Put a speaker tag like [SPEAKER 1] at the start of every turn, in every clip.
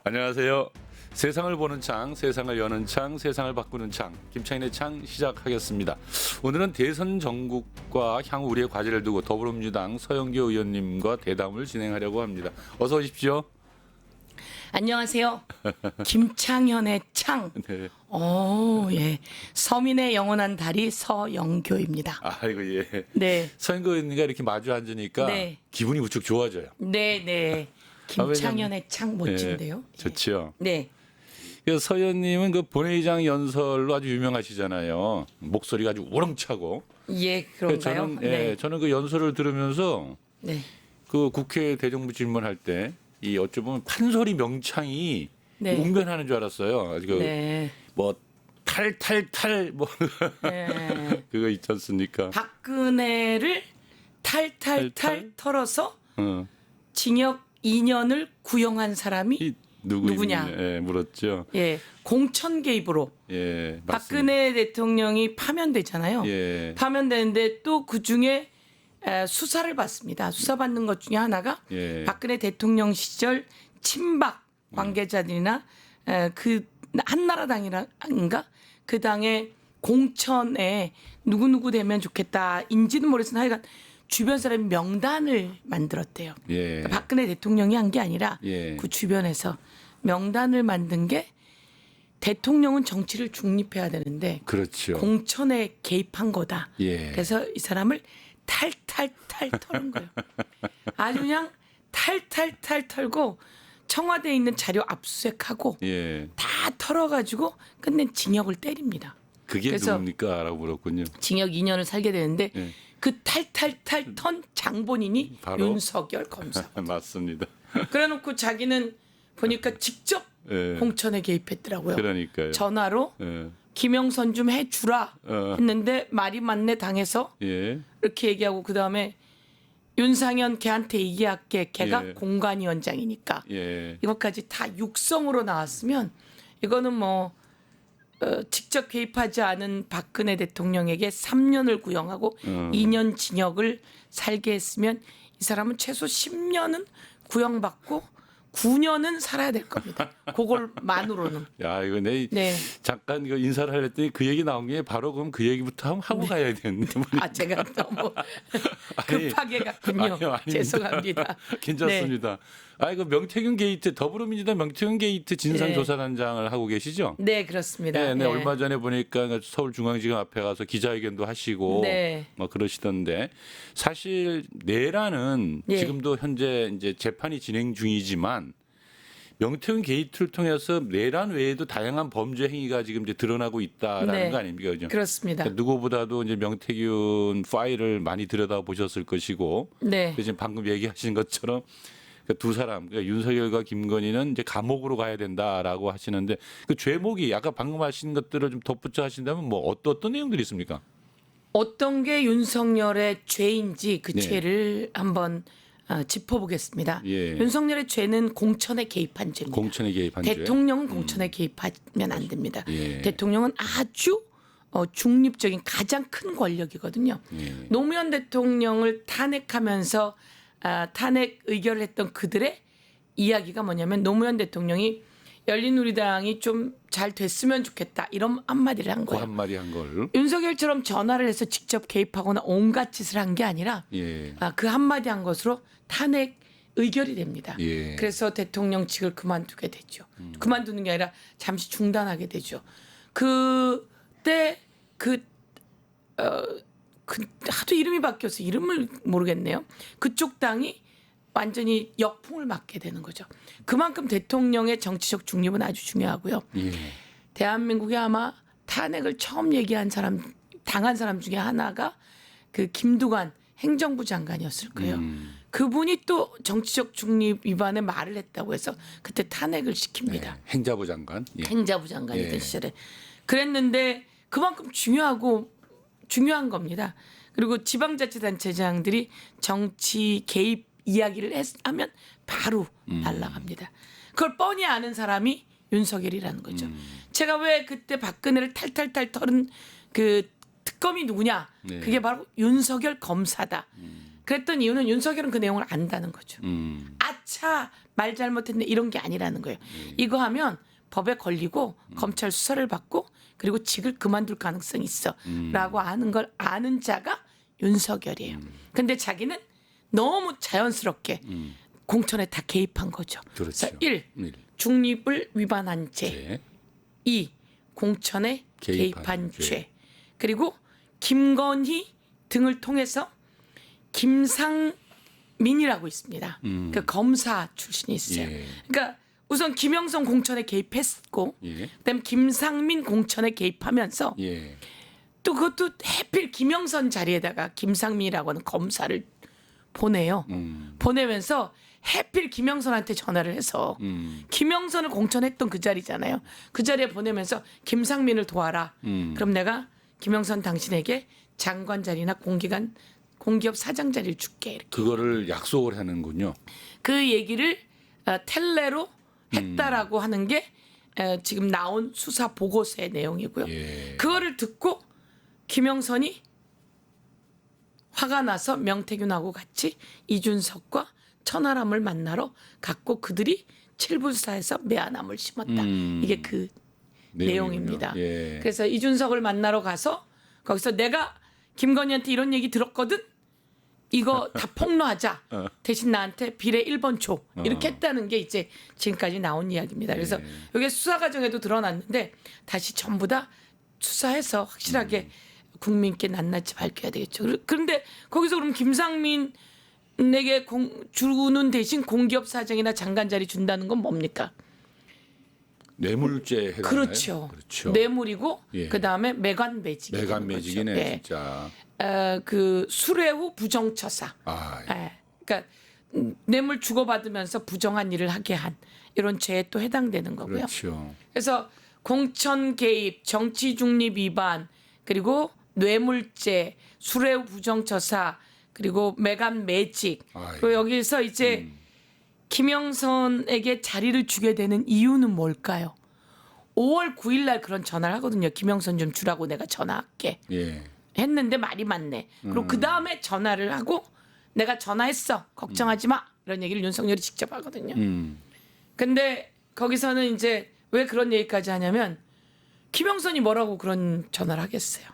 [SPEAKER 1] 안녕하세요. 세상을 보는 창, 세상을 여는 창, 세상을 바꾸는 창, 김창인의 창 시작하겠습니다. 오늘은 대선 전국과 향후 우리의 과제를 두고 더불어민주당 서영교 의원님과 대담을 진행하려고 합니다. 어서 오십시오.
[SPEAKER 2] 안녕하세요. 김창현의 창.
[SPEAKER 1] 네.
[SPEAKER 2] 예. 서민의 영원한 달이 서영교입니다.
[SPEAKER 1] 아이고 예.
[SPEAKER 2] 네.
[SPEAKER 1] 서영교 의원님과 이렇게 마주 앉으니까
[SPEAKER 2] 네.
[SPEAKER 1] 기분이 무척 좋아져요.
[SPEAKER 2] 네. 김창현의 창 멋진데요.
[SPEAKER 1] 예, 좋지요.
[SPEAKER 2] 네.
[SPEAKER 1] 그래서 서 의원님은 그 본회의장 연설로 아주 유명하시잖아요. 목소리가 아주 우렁차고.
[SPEAKER 2] 예, 그런가요?
[SPEAKER 1] 저는
[SPEAKER 2] 네.
[SPEAKER 1] 저는 그 연설을 들으면서
[SPEAKER 2] 네.
[SPEAKER 1] 그 국회 대정부 질문할 때 이 어쩌면 판소리 명창이
[SPEAKER 2] 네.
[SPEAKER 1] 웅변하는 줄 알았어요.
[SPEAKER 2] 네.
[SPEAKER 1] 뭐 탈탈탈 뭐
[SPEAKER 2] 네.
[SPEAKER 1] 그거 있지 않습니까?
[SPEAKER 2] 박근혜를 탈탈탈
[SPEAKER 1] 탈탈?
[SPEAKER 2] 털어서
[SPEAKER 1] 어.
[SPEAKER 2] 징역 2년을 구형한 사람이
[SPEAKER 1] 이
[SPEAKER 2] 누구냐?
[SPEAKER 1] 예, 물었죠.
[SPEAKER 2] 예, 공천 개입으로
[SPEAKER 1] 예, 맞습니다.
[SPEAKER 2] 박근혜 대통령이 파면되잖아요.
[SPEAKER 1] 예,
[SPEAKER 2] 파면되는데 또 그 중에 수사를 받습니다. 수사받는 것 중에 하나가
[SPEAKER 1] 예.
[SPEAKER 2] 박근혜 대통령 시절 친박 관계자들이나 그 한나라당이란가 그 당의 공천에 누구누구 되면 좋겠다인지는 모르겠으나 하여간 주변 사람이 명단을 만들었대요.
[SPEAKER 1] 예.
[SPEAKER 2] 그러니까 박근혜 대통령이 한 게 아니라
[SPEAKER 1] 예.
[SPEAKER 2] 그 주변에서 명단을 만든 게 대통령은 정치를 중립해야 되는데
[SPEAKER 1] 그렇죠.
[SPEAKER 2] 공천에 개입한 거다.
[SPEAKER 1] 예.
[SPEAKER 2] 그래서 이 사람을 탈탈탈 털은 거예요. 아주 그냥 탈탈탈 털고 청와대에 있는 자료 압수수색하고
[SPEAKER 1] 예.
[SPEAKER 2] 다 털어가지고 끝낸 징역을 때립니다.
[SPEAKER 1] 그게
[SPEAKER 2] 그래서
[SPEAKER 1] 누굽니까라고 물었군요.
[SPEAKER 2] 징역 2년을 살게 되는데
[SPEAKER 1] 예.
[SPEAKER 2] 그 탈탈탈 턴 장본인이
[SPEAKER 1] 바로?
[SPEAKER 2] 윤석열 검사.
[SPEAKER 1] 맞습니다.
[SPEAKER 2] 그래놓고 자기는 보니까 직접
[SPEAKER 1] 예.
[SPEAKER 2] 공천에 개입했더라고요.
[SPEAKER 1] 그러니까요.
[SPEAKER 2] 전화로
[SPEAKER 1] 예.
[SPEAKER 2] 김영선 좀 해주라
[SPEAKER 1] 어.
[SPEAKER 2] 했는데 말이 맞네 당해서
[SPEAKER 1] 예.
[SPEAKER 2] 이렇게 얘기하고 그 다음에 윤상현 걔한테 얘기할게. 걔가
[SPEAKER 1] 예.
[SPEAKER 2] 공관위원장이니까
[SPEAKER 1] 예.
[SPEAKER 2] 이것까지 다 육성으로 나왔으면 이거는 뭐 직접 개입하지 않은 박근혜 대통령에게 3년을 구형하고 2년 징역을 살게 했으면 이 사람은 최소 10년은 구형받고 9년은 살아야 될 겁니다. 그걸만으로는.
[SPEAKER 1] 야, 이거 내
[SPEAKER 2] 네.
[SPEAKER 1] 잠깐 이거 인사를 하려더니 그 얘기 나온 게 바로 그럼 그 얘기부터 하고 가야 되는데.
[SPEAKER 2] 아 제가 너무 급하게 갔군요.
[SPEAKER 1] 아니요, 아닙니다.
[SPEAKER 2] 죄송합니다.
[SPEAKER 1] 괜찮습니다. 아, 이거 명태균 게이트 더불어민주당 명태균 게이트 진상조사단장을 하고 계시죠?
[SPEAKER 2] 네 그렇습니다.
[SPEAKER 1] 네, 네.
[SPEAKER 2] 예.
[SPEAKER 1] 얼마 전에 보니까 서울중앙지검 앞에 가서 기자회견도 하시고
[SPEAKER 2] 네.
[SPEAKER 1] 뭐 그러시던데 사실 내란은
[SPEAKER 2] 예.
[SPEAKER 1] 지금도 현재 이제 재판이 진행 중이지만 명태균 게이트를 통해서 내란 외에도 다양한 범죄 행위가 지금 이제 드러나고 있다라는
[SPEAKER 2] 네.
[SPEAKER 1] 거 아닙니까? 그죠?
[SPEAKER 2] 그렇습니다.
[SPEAKER 1] 그러니까 누구보다도 이제 명태균 파일을 많이 들여다 보셨을 것이고
[SPEAKER 2] 네.
[SPEAKER 1] 지금 방금 얘기하신 것처럼 두 사람 그러니까 윤석열과 김건희는 이제 감옥으로 가야 된다라고 하시는데 그 죄목이 아까 방금 하신 것들을 좀 덧붙여 하신다면 뭐 어떤 내용들이 있습니까?
[SPEAKER 2] 어떤 게 윤석열의 죄인지 그
[SPEAKER 1] 네.
[SPEAKER 2] 죄를 한번 짚어보겠습니다.
[SPEAKER 1] 예.
[SPEAKER 2] 윤석열의 죄는 공천에 개입한 죄입니다.
[SPEAKER 1] 공천에 개입한 죄.
[SPEAKER 2] 대통령은 공천에 개입하면 안 됩니다.
[SPEAKER 1] 예.
[SPEAKER 2] 대통령은 아주 중립적인 가장 큰 권력이거든요.
[SPEAKER 1] 예.
[SPEAKER 2] 노무현 대통령을 탄핵하면서 탄핵 의결을 했던 그들의 이야기가 뭐냐면 노무현 대통령이 열린우리당이 좀 잘 됐으면 좋겠다 이런 한마디를 한
[SPEAKER 1] 그
[SPEAKER 2] 거예요.
[SPEAKER 1] 한마디 한 걸.
[SPEAKER 2] 윤석열처럼 전화를 해서 직접 개입하거나 온갖 짓을 한 게 아니라
[SPEAKER 1] 예.
[SPEAKER 2] 그 한마디 한 것으로 탄핵 의결이 됩니다.
[SPEAKER 1] 예.
[SPEAKER 2] 그래서 대통령직을 그만두게 되죠. 그만두는 게 아니라 잠시 중단하게 되죠. 그때 하도 이름이 바뀌어서 이름을 모르겠네요. 그쪽 당이 완전히 역풍을 맞게 되는 거죠. 그만큼 대통령의 정치적 중립은 아주 중요하고요.
[SPEAKER 1] 예.
[SPEAKER 2] 대한민국에 아마 탄핵을 처음 당한 사람 중에 하나가 그 김두관 행정부 장관이었을 거예요. 그분이 또 정치적 중립 위반의 말을 했다고 해서 그때 탄핵을 시킵니다.
[SPEAKER 1] 네. 행자부 장관. 예.
[SPEAKER 2] 행자부 장관이던
[SPEAKER 1] 예.
[SPEAKER 2] 시절에. 그랬는데 그만큼 중요한 겁니다. 그리고 지방자치단체장들이 정치 개입 이야기를 하면 바로 날아갑니다. 그걸 뻔히 아는 사람이 윤석열이라는 거죠. 제가 왜 그때 박근혜를 탈탈탈 털은 그 특검이 누구냐?
[SPEAKER 1] 네.
[SPEAKER 2] 그게 바로 윤석열 검사다. 그랬던 이유는 윤석열은 그 내용을 안다는 거죠. 아차 말 잘못했네 이런 게 아니라는 거예요. 이거 하면 법에 걸리고 검찰 수사를 받고 그리고 직을 그만둘 가능성이 있어라고 아는 걸 아는 자가 윤석열이에요. 근데 자기는 너무 자연스럽게 공천에 다 개입한 거죠.
[SPEAKER 1] 그렇죠.
[SPEAKER 2] 1. 중립을 위반한 죄.
[SPEAKER 1] 네.
[SPEAKER 2] 2. 공천에 개입한
[SPEAKER 1] 죄.
[SPEAKER 2] 죄. 그리고 김건희 등을 통해서 김상민이라고 있습니다. 그 검사 출신이 있어요.
[SPEAKER 1] 예.
[SPEAKER 2] 그러니까 우선 김영선 공천에 개입했고
[SPEAKER 1] 예.
[SPEAKER 2] 그다음 김상민 공천에 개입하면서
[SPEAKER 1] 예.
[SPEAKER 2] 또 그것도 하필 김영선 자리에다가 김상민이라고 하는 검사를 보내요. 보내면서 하필 김영선한테 전화를 해서 김영선을 공천했던 그 자리잖아요. 그 자리에 보내면서 김상민을 도와라. 그럼 내가 김영선 당신에게 장관 자리나 공기업 사장 자리를 줄게. 이렇게.
[SPEAKER 1] 그거를 약속을 하는군요.
[SPEAKER 2] 그 얘기를 텔레로 했다라고 하는 게 지금 나온 수사 보고서의 내용이고요.
[SPEAKER 1] 예.
[SPEAKER 2] 그거를 듣고 김영선이 화가 나서 명태균하고 같이 이준석과 천하람을 만나러 갔고 그들이 칠불사에서 매화나무를 심었다. 이게 그 내용입니다.
[SPEAKER 1] 예.
[SPEAKER 2] 그래서 이준석을 만나러 가서 거기서 내가 김건희한테 이런 얘기 들었거든. 이거 다 폭로하자. 대신 나한테 비례 1번 줘. 이렇게 했다는 게 이제 지금까지 나온 이야기입니다. 그래서 이게 수사 과정에도 드러났는데 다시 전부 다 수사해서 확실하게 국민께 낱낱이 밝혀야 되겠죠. 그런데 거기서 그럼 김상민에게 주는 대신 공기업 사장이나 장관 자리 준다는 건 뭡니까?
[SPEAKER 1] 뇌물죄 해당하나요?
[SPEAKER 2] 그렇죠.
[SPEAKER 1] 그렇죠.
[SPEAKER 2] 뇌물이고
[SPEAKER 1] 예.
[SPEAKER 2] 그다음에 매관 매직.
[SPEAKER 1] 매간 매직이네
[SPEAKER 2] 예.
[SPEAKER 1] 진짜.
[SPEAKER 2] 그 수뢰후 부정처사.
[SPEAKER 1] 아,
[SPEAKER 2] 예. 그러니까 뇌물 주고받으면서 부정한 일을 하게 한 이런 죄에 또 해당되는 거고요.
[SPEAKER 1] 그렇죠.
[SPEAKER 2] 그래서 공천 개입, 정치 중립 위반, 그리고 뇌물죄, 수뢰후 부정처사, 그리고 매간 매직.
[SPEAKER 1] 아이고.
[SPEAKER 2] 그리고 여기서 이제 김영선에게 자리를 주게 되는 이유는 뭘까요? 5월 9일 날 그런 전화를 하거든요. 김영선 좀 주라고 내가 전화할게.
[SPEAKER 1] 예.
[SPEAKER 2] 했는데 말이 많네. 그리고 그 다음에 전화를 하고 내가 전화했어. 걱정하지 마. 이런 얘기를 윤석열이 직접 하거든요. 근데 거기서는 이제 왜 그런 얘기까지 하냐면 김영선이 뭐라고 그런 전화를 하겠어요.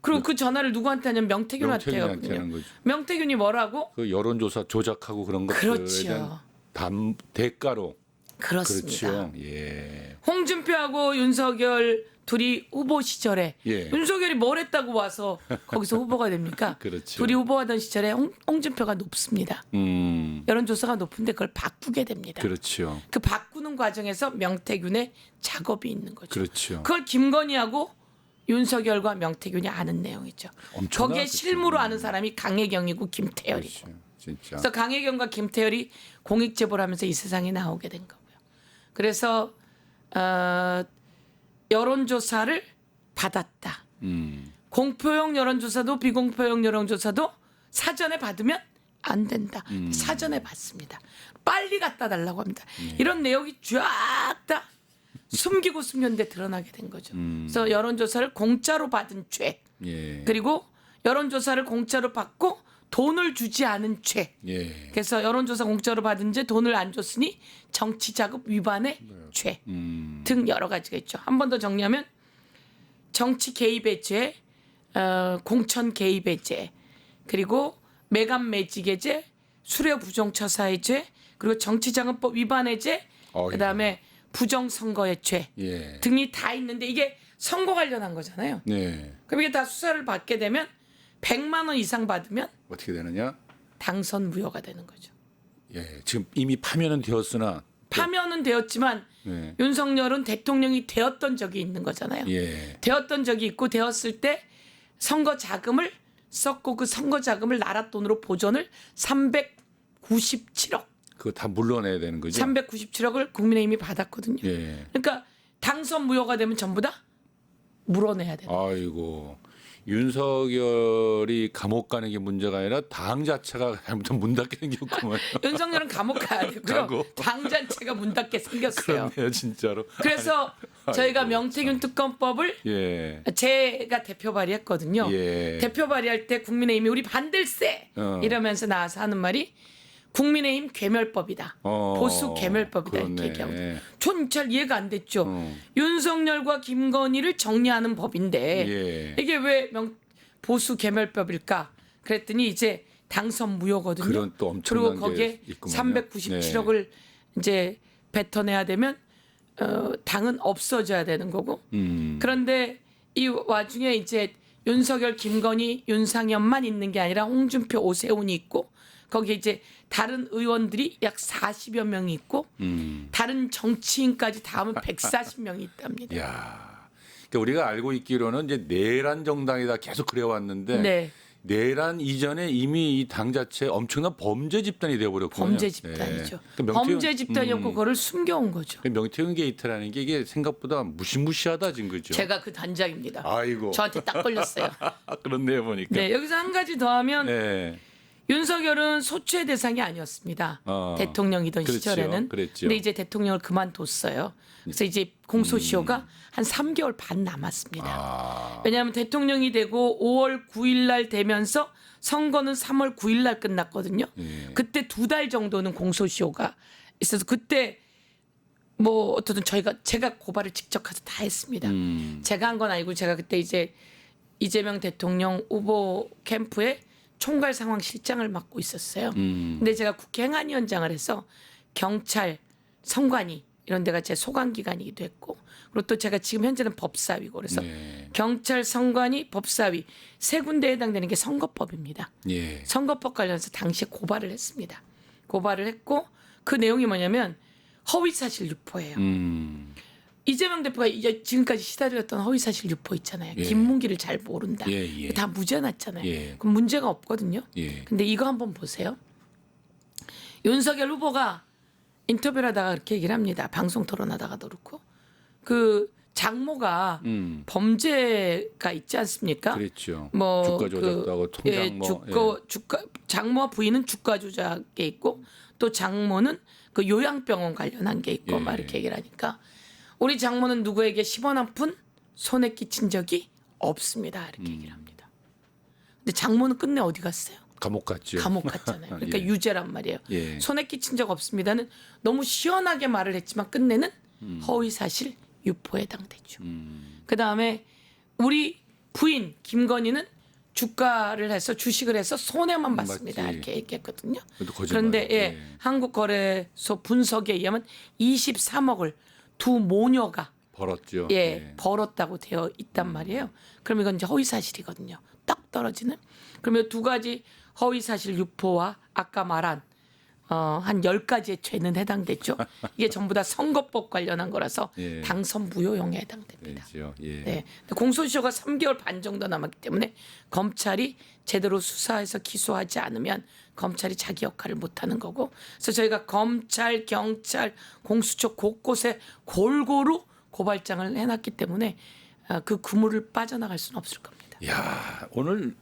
[SPEAKER 2] 그리고 그 전화를 누구한테 하냐면 명태균한테
[SPEAKER 1] 명태균한테 하는
[SPEAKER 2] 하거든요.
[SPEAKER 1] 거죠.
[SPEAKER 2] 명태균이 뭐라고?
[SPEAKER 1] 그 여론조사 조작하고 그런 것들에
[SPEAKER 2] 그렇죠.
[SPEAKER 1] 대한 대가로.
[SPEAKER 2] 그렇습니다.
[SPEAKER 1] 그렇죠. 예.
[SPEAKER 2] 홍준표하고 윤석열 둘이 후보 시절에
[SPEAKER 1] 예.
[SPEAKER 2] 윤석열이 뭘 했다고 와서 거기서 후보가 됩니까?
[SPEAKER 1] 그렇죠.
[SPEAKER 2] 둘이 후보하던 시절에 홍준표가 높습니다. 여론조사가 높은데 그걸 바꾸게 됩니다.
[SPEAKER 1] 그렇죠.
[SPEAKER 2] 그 바꾸는 과정에서 명태균의 작업이 있는 거죠.
[SPEAKER 1] 그렇죠.
[SPEAKER 2] 그걸 김건희하고 윤석열과 명태균이 아는 내용이죠.
[SPEAKER 1] 엄청나겠죠.
[SPEAKER 2] 거기에 실무로 아는 사람이 강혜경이고 김태열이고.
[SPEAKER 1] 그렇죠. 진짜.
[SPEAKER 2] 그래서 강혜경과 김태열이 공익 제보를 하면서 이 세상에 나오게 된 거고요. 그래서 여론조사를 받았다. 공표용 여론조사도 비공표용 여론조사도 사전에 받으면 안 된다. 사전에 받습니다. 빨리 갖다 달라고 합니다. 이런 내용이 쫙 다 숨기고 숨겼는데 드러나게 된 거죠. 그래서 여론조사를 공짜로 받은 죄.
[SPEAKER 1] 예.
[SPEAKER 2] 그리고 여론조사를 공짜로 받고 돈을 주지 않은 죄.
[SPEAKER 1] 예.
[SPEAKER 2] 그래서 여론조사 공짜로 받은 죄 돈을 안 줬으니 정치자금 위반의 죄 등 여러 가지가 있죠. 한 번 더 정리하면 정치 개입의 죄, 공천 개입의 죄, 그리고 매간 매직의 죄, 수뢰 부정처사의 죄, 그리고 정치자금법 위반의 죄, 그다음에 부정선거의 죄
[SPEAKER 1] 예.
[SPEAKER 2] 등이 다 있는데 이게 선거 관련한 거잖아요.
[SPEAKER 1] 네.
[SPEAKER 2] 그럼 이게 다 수사를 받게 되면 100만 원 이상 받으면
[SPEAKER 1] 어떻게 되느냐?
[SPEAKER 2] 당선 무효가 되는 거죠.
[SPEAKER 1] 예. 지금 이미 파면은 되었으나
[SPEAKER 2] 파면은 되었지만
[SPEAKER 1] 네.
[SPEAKER 2] 윤석열은 대통령이 되었던 적이 있는 거잖아요.
[SPEAKER 1] 예.
[SPEAKER 2] 되었던 적이 있고 되었을 때 선거 자금을 썼고 그 선거 자금을 나라 돈으로 보존을 397억.
[SPEAKER 1] 그거 다 물러내야 되는 거죠?
[SPEAKER 2] 397억을 국민의힘이 받았거든요.
[SPEAKER 1] 예.
[SPEAKER 2] 그러니까 당선 무효가 되면 전부 다 물어내야 돼요.
[SPEAKER 1] 아이고. 윤석열이 감옥 가는 게 문제가 아니라 당 자체가 잘못하면 문 닫게 생겼구만.
[SPEAKER 2] 윤석열은 감옥 가야 되고요.
[SPEAKER 1] 가고.
[SPEAKER 2] 당 자체가 문 닫게 생겼어요.
[SPEAKER 1] 그렇네요, 진짜로.
[SPEAKER 2] 그래서 저희가 명태균 특검법을
[SPEAKER 1] 예.
[SPEAKER 2] 제가 대표 발의했거든요.
[SPEAKER 1] 예.
[SPEAKER 2] 대표 발의할 때 국민의힘이 우리 반댈세
[SPEAKER 1] 어.
[SPEAKER 2] 이러면서 나와서 하는 말이 국민의힘 괴멸법이다. 보수 괴멸법이다.
[SPEAKER 1] 그렇네.
[SPEAKER 2] 이렇게 얘기하고. 전 잘 이해가 안 됐죠.
[SPEAKER 1] 어.
[SPEAKER 2] 윤석열과 김건희를 정리하는 법인데
[SPEAKER 1] 예.
[SPEAKER 2] 이게 왜 보수 괴멸법일까? 그랬더니 이제 당선 무효거든요.
[SPEAKER 1] 그런 또 엄청난
[SPEAKER 2] 그리고 거기에
[SPEAKER 1] 게 있구만요.
[SPEAKER 2] 397억을 이제 뱉어내야 되면 당은 없어져야 되는 거고. 그런데 이 와중에 이제 윤석열, 김건희, 윤상현만 있는 게 아니라 홍준표, 오세훈이 있고 거기에 이제 다른 의원들이 약 40여 명이 있고 다른 정치인까지 다 하면 140명이 있답니다.
[SPEAKER 1] 야, 그러니까 우리가 알고 있기로는 이제 내란 정당이다 계속 그래왔는데
[SPEAKER 2] 네.
[SPEAKER 1] 내란 이전에 이미 이 당 자체 엄청난 범죄 집단이 되어버렸거든요.
[SPEAKER 2] 범죄 집단이죠.
[SPEAKER 1] 네.
[SPEAKER 2] 범죄 집단이었고 그거를 숨겨온 거죠.
[SPEAKER 1] 명태균 게이트라는 게 이게 생각보다 무시무시하다 진 거죠.
[SPEAKER 2] 제가 그 단장입니다.
[SPEAKER 1] 아이고.
[SPEAKER 2] 저한테 딱 걸렸어요.
[SPEAKER 1] 그렇네요 보니까.
[SPEAKER 2] 네, 여기서 한 가지 더 하면
[SPEAKER 1] 네.
[SPEAKER 2] 윤석열은 소추의 대상이 아니었습니다. 대통령이던
[SPEAKER 1] 그렇죠.
[SPEAKER 2] 시절에는.
[SPEAKER 1] 그랬죠.
[SPEAKER 2] 근데 이제 대통령을 그만뒀어요. 그래서 이제 공소시효가 한 3개월 반 남았습니다. 왜냐하면 대통령이 되고 5월 9일 날 되면서 선거는 3월 9일 날 끝났거든요. 그때 2달 정도는 공소시효가 있어서 그때 뭐 어쨌든 제가 고발을 직접 가서 다 했습니다. 제가 한 건 아니고 제가 그때 이제 이재명 대통령 후보 캠프에 총괄 상황 실장을 맡고 있었어요. 근데 제가 국회 행안위원장을 해서 경찰, 선관위 이런 데가 제 소관 기관이기도 했고 그리고 또 제가 지금 현재는 법사위고 그래서 경찰, 선관위, 법사위 세 군데에 해당되는 게 선거법입니다.
[SPEAKER 1] 예.
[SPEAKER 2] 선거법 관련해서 당시에 고발을 했습니다. 고발을 했고 그 내용이 뭐냐면 허위사실 유포예요. 이재명 대표가 이제 지금까지 시달렸던 허위사실 유포 있잖아요.
[SPEAKER 1] 예.
[SPEAKER 2] 김문기를 잘 모른다.
[SPEAKER 1] 예.
[SPEAKER 2] 다 무죄 났잖아요.
[SPEAKER 1] 예.
[SPEAKER 2] 그럼 문제가 없거든요.
[SPEAKER 1] 예.
[SPEAKER 2] 근데 이거 한번 보세요. 윤석열 후보가 인터뷰를 하다가 그렇게 얘기를 합니다. 방송 토론하다가도 그렇고. 그 장모가 범죄가 있지 않습니까?
[SPEAKER 1] 그랬죠.
[SPEAKER 2] 뭐
[SPEAKER 1] 주가 조작도 하고 통장
[SPEAKER 2] 주가 장모와 부인은 주가 조작에 있고 또 장모는 그 요양병원 관련한 게 있고
[SPEAKER 1] 예.
[SPEAKER 2] 막 이렇게 얘기를 하니까 우리 장모는 누구에게 10원 한 푼 손에 끼친 적이 없습니다. 이렇게 얘기를 합니다. 근데 장모는 끝내 어디 갔어요?
[SPEAKER 1] 감옥 갔죠.
[SPEAKER 2] 감옥 갔잖아요. 그러니까
[SPEAKER 1] 예.
[SPEAKER 2] 유죄란 말이에요.
[SPEAKER 1] 예.
[SPEAKER 2] 손에 끼친 적 없습니다는 너무 시원하게 말을 했지만 끝내는 허위사실 유포에 해당되죠. 그다음에 우리 부인 김건희는 주가를 해서 주식을 해서 손해만 봤습니다.
[SPEAKER 1] 맞지.
[SPEAKER 2] 이렇게 얘기했거든요.
[SPEAKER 1] 그것도 거짓말이에요.
[SPEAKER 2] 그런데 예,
[SPEAKER 1] 예.
[SPEAKER 2] 한국거래소 분석에 의하면 23억을 두 모녀가
[SPEAKER 1] 벌었죠.
[SPEAKER 2] 벌었다고 되어 있단 말이에요. 그럼 이건 이제 허위사실이거든요. 딱 떨어지는. 그러면 두 가지 허위사실 유포와 아까 말한 한 10가지의 죄는 해당됐죠. 이게 전부 다 선거법 관련한 거라서
[SPEAKER 1] 예.
[SPEAKER 2] 당선 무효형에 해당됩니다.
[SPEAKER 1] 그렇죠. 예.
[SPEAKER 2] 네. 공소시효가 3개월 반 정도 남았기 때문에 검찰이 제대로 수사해서 기소하지 않으면 검찰이 자기 역할을 못하는 거고 그래서 저희가 검찰, 경찰, 공수처 곳곳에 골고루 고발장을 해놨기 때문에 그 그물을 빠져나갈 수는 없을 겁니다.
[SPEAKER 1] 야, 오늘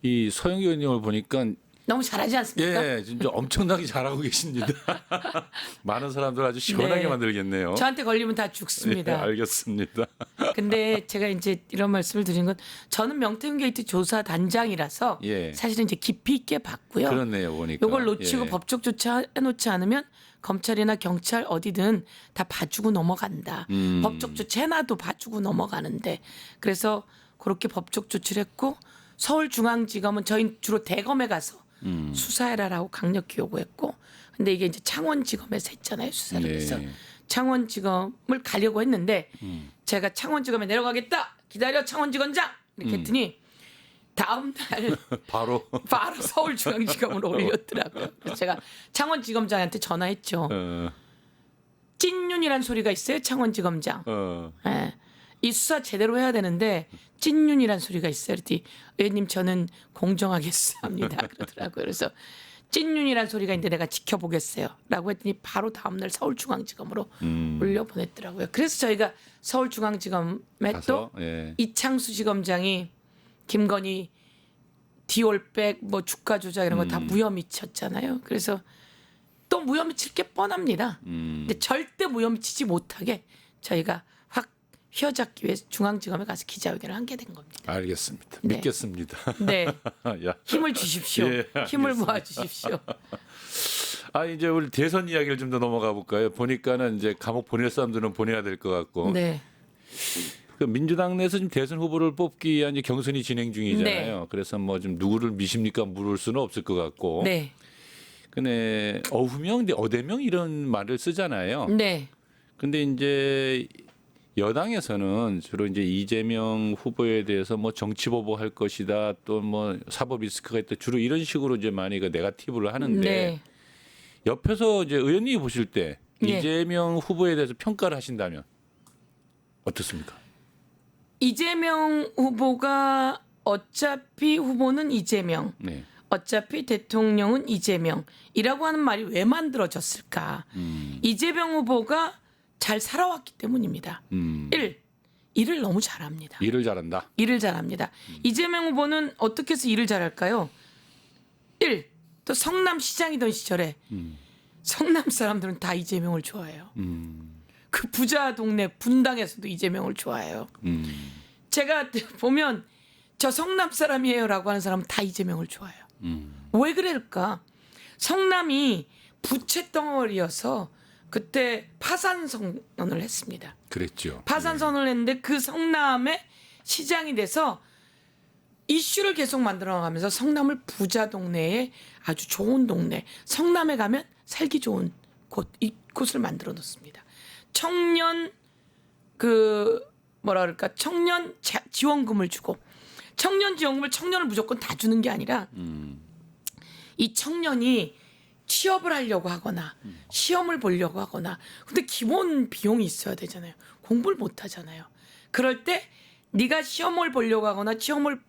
[SPEAKER 1] 이 서영기 의원님을 보니까
[SPEAKER 2] 너무 잘하지 않습니까?
[SPEAKER 1] 예, 진짜 엄청나게 잘하고 계십니다. 많은 사람들 아주 시원하게
[SPEAKER 2] 네.
[SPEAKER 1] 만들겠네요.
[SPEAKER 2] 저한테 걸리면 다
[SPEAKER 1] 예,
[SPEAKER 2] 죽습니다.
[SPEAKER 1] 알겠습니다.
[SPEAKER 2] 근데 제가 이제 이런 말씀을 드린 건 저는 명태균 게이트 조사 단장이라서
[SPEAKER 1] 예.
[SPEAKER 2] 사실은 이제 깊이 있게 봤고요.
[SPEAKER 1] 그렇네요, 보니까.
[SPEAKER 2] 이걸 놓치고
[SPEAKER 1] 예.
[SPEAKER 2] 법적 조치 해놓지 않으면 검찰이나 경찰 어디든 다 봐주고 넘어간다. 법적 조치 해놔도 봐주고 넘어가는데 그래서 그렇게 법적 조치를 했고 서울중앙지검은 저희 주로 대검에 가서 수사해라라고 강력히 요구했고 근데 이게 이제 창원지검에서 했잖아요 수사를
[SPEAKER 1] 네.
[SPEAKER 2] 해서 창원지검을 가려고 했는데 제가 창원지검에 내려가겠다 기다려 창원지검장 이렇게 했더니 다음 날
[SPEAKER 1] 바로
[SPEAKER 2] 서울중앙지검으로 올렸더라고요. 그래서 제가 창원지검장한테 전화했죠. 찐윤이란 소리가 있어요 창원지검장. 예. 이 수사 제대로 해야 되는데 찐윤이란 소리가 있어요. 그랬더니 의원님 저는 공정하게 수사합니다. 그러더라고요. 그래서 찐윤이란 소리가 있는데 내가 지켜보겠어요. 라고 했더니 바로 다음날 서울중앙지검으로 올려보냈더라고요. 그래서 저희가 서울중앙지검에
[SPEAKER 1] 가서,
[SPEAKER 2] 또
[SPEAKER 1] 예.
[SPEAKER 2] 이창수 지검장이 김건희 디올백 뭐 주가 조작 이런 거 다 무혐의 쳤잖아요. 그래서 또 무혐의 칠 게 뻔합니다. 근데 절대 무혐의 치지 못하게 저희가 확 휘어잡기 위해 중앙지검에 가서 기자회견을 하게 된 겁니다.
[SPEAKER 1] 알겠습니다.
[SPEAKER 2] 네.
[SPEAKER 1] 믿겠습니다.
[SPEAKER 2] 네.
[SPEAKER 1] 야.
[SPEAKER 2] 힘을 주십시오.
[SPEAKER 1] 예,
[SPEAKER 2] 힘을
[SPEAKER 1] 알겠습니다.
[SPEAKER 2] 모아 주십시오.
[SPEAKER 1] 아 이제 우리 대선 이야기를 좀 더 넘어가 볼까요? 보니까는 이제 감옥 보낼 사람들은 보내야 될 것 같고.
[SPEAKER 2] 네.
[SPEAKER 1] 그 민주당 내에서 지금 대선 후보를 뽑기 위한 이제 경선이 진행 중이잖아요.
[SPEAKER 2] 네.
[SPEAKER 1] 그래서 뭐 좀 누구를 미십니까 물을 수는 없을 것 같고.
[SPEAKER 2] 네.
[SPEAKER 1] 근데 어후명, 근데 어대명 이런 말을 쓰잖아요.
[SPEAKER 2] 네.
[SPEAKER 1] 근데 이제 여당에서는 주로 이제 이재명 후보에 대해서 뭐 정치 보복할 것이다, 또 뭐 사법 리스크가 있다, 주로 이런 식으로 이제 많이 그 네거티브를 하는데
[SPEAKER 2] 네.
[SPEAKER 1] 옆에서 이제 의원님이 보실 때
[SPEAKER 2] 네.
[SPEAKER 1] 이재명 후보에 대해서 평가를 하신다면 어떻습니까?
[SPEAKER 2] 이재명 후보가 어차피 후보는 이재명,
[SPEAKER 1] 네.
[SPEAKER 2] 어차피 대통령은 이재명이라고 하는 말이 왜 만들어졌을까? 이재명 후보가 잘 살아왔기 때문입니다. 1. 일을 너무 잘합니다.
[SPEAKER 1] 일을 잘한다.
[SPEAKER 2] 일을 잘합니다. 이재명 후보는 어떻게 해서 일을 잘할까요? 1. 또 성남시장이던 시절에 성남 사람들은 다 이재명을 좋아해요. 그 부자 동네 분당에서도 이재명을 좋아해요. 제가 보면 저 성남 사람이에요라고 하는 사람은 다 이재명을 좋아해요. 왜 그럴까? 성남이 부채 덩어리여서 그때 파산 선언을 했습니다.
[SPEAKER 1] 그랬죠.
[SPEAKER 2] 파산 선언을 했는데 그 성남의 시장이 돼서 이슈를 계속 만들어가면서 성남을 부자 동네에 아주 좋은 동네, 성남에 가면 살기 좋은 곳, 이곳을 만들어 놓습니다. 청년 청년 지원금을 주고, 청년 지원금을 청년을 무조건 다 주는 게 아니라 이 청년이 취업을 하려고 하거나 시험을 보려고 하거나, 근데 기본 비용이 있어야 되잖아요. 공부를 못 하잖아요. 그럴 때 네가 시험을 보려고 하거나 취업을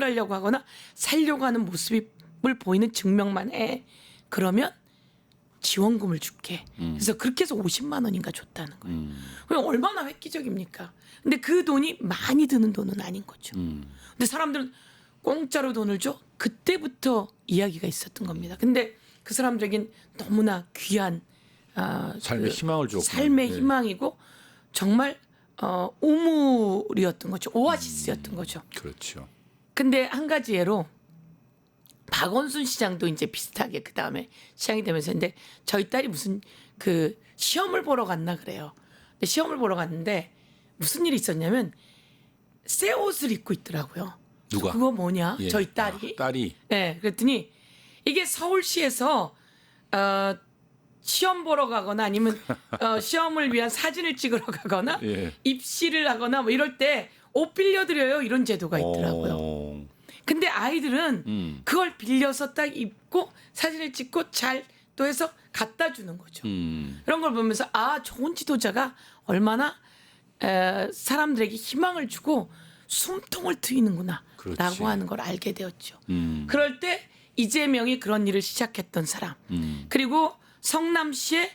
[SPEAKER 2] 하려고 하거나 살려고 하는 모습을 보이는 증명만 해. 그러면 지원금을 줄게. 그래서 그렇게 해서 50만 원인가 줬다는 거예요. 그럼 얼마나 획기적입니까? 근데 그 돈이 많이 드는 돈은 아닌 거죠. 근데 사람들은 공짜로 돈을 줘? 그때부터 이야기가 있었던 겁니다. 근데 그 사람들에겐 너무나 귀한
[SPEAKER 1] 삶의 희망을 줬고.
[SPEAKER 2] 삶의
[SPEAKER 1] 네.
[SPEAKER 2] 희망이고 정말 우물이었던 거죠. 오아시스였던 거죠.
[SPEAKER 1] 그렇죠.
[SPEAKER 2] 근데 한 가지 예로 박원순 시장도 이제 비슷하게 그 다음에 시장이 되면서, 근데 저희 딸이 무슨 그 시험을 보러 갔나 그래요. 근데 시험을 보러 갔는데 무슨 일이 있었냐면 새 옷을 입고 있더라고요.
[SPEAKER 1] 누가?
[SPEAKER 2] 그거 뭐냐?
[SPEAKER 1] 예.
[SPEAKER 2] 저희 딸이.
[SPEAKER 1] 딸이.
[SPEAKER 2] 네, 그랬더니 이게 서울시에서 시험 보러 가거나 아니면 시험을 위한 사진을 찍으러 가거나
[SPEAKER 1] 예.
[SPEAKER 2] 입시를 하거나 뭐 이럴 때 옷 빌려드려요, 이런 제도가 있더라고요. 근데 아이들은 그걸 빌려서 딱 입고 사진을 찍고 잘 또 해서 갖다 주는 거죠. 그런 걸 보면서 좋은 지도자가 얼마나 사람들에게 희망을 주고 숨통을 트이는구나
[SPEAKER 1] 그렇지.
[SPEAKER 2] 라고 하는 걸 알게 되었죠. 그럴 때 이재명이 그런 일을 시작했던 사람, 그리고 성남시에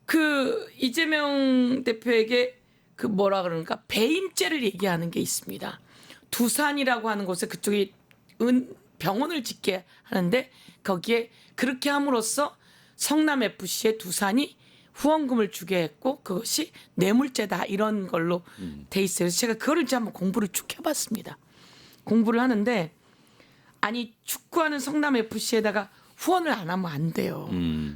[SPEAKER 2] 그 이재명 대표에게 그 뭐라 그러는가 배임죄를 얘기하는 게 있습니다. 두산이라고 하는 곳에 그쪽이 병원을 짓게 하는데 거기에 그렇게 함으로써 성남 FC에 두산이 후원금을 주게 했고 그것이 뇌물죄다 이런 걸로 돼 있어요. 그래서 제가 그거를 이제 한번 공부를 쭉 해봤습니다. 공부를 하는데 아니 축구하는 성남 FC에다가 후원을 안 하면 안 돼요.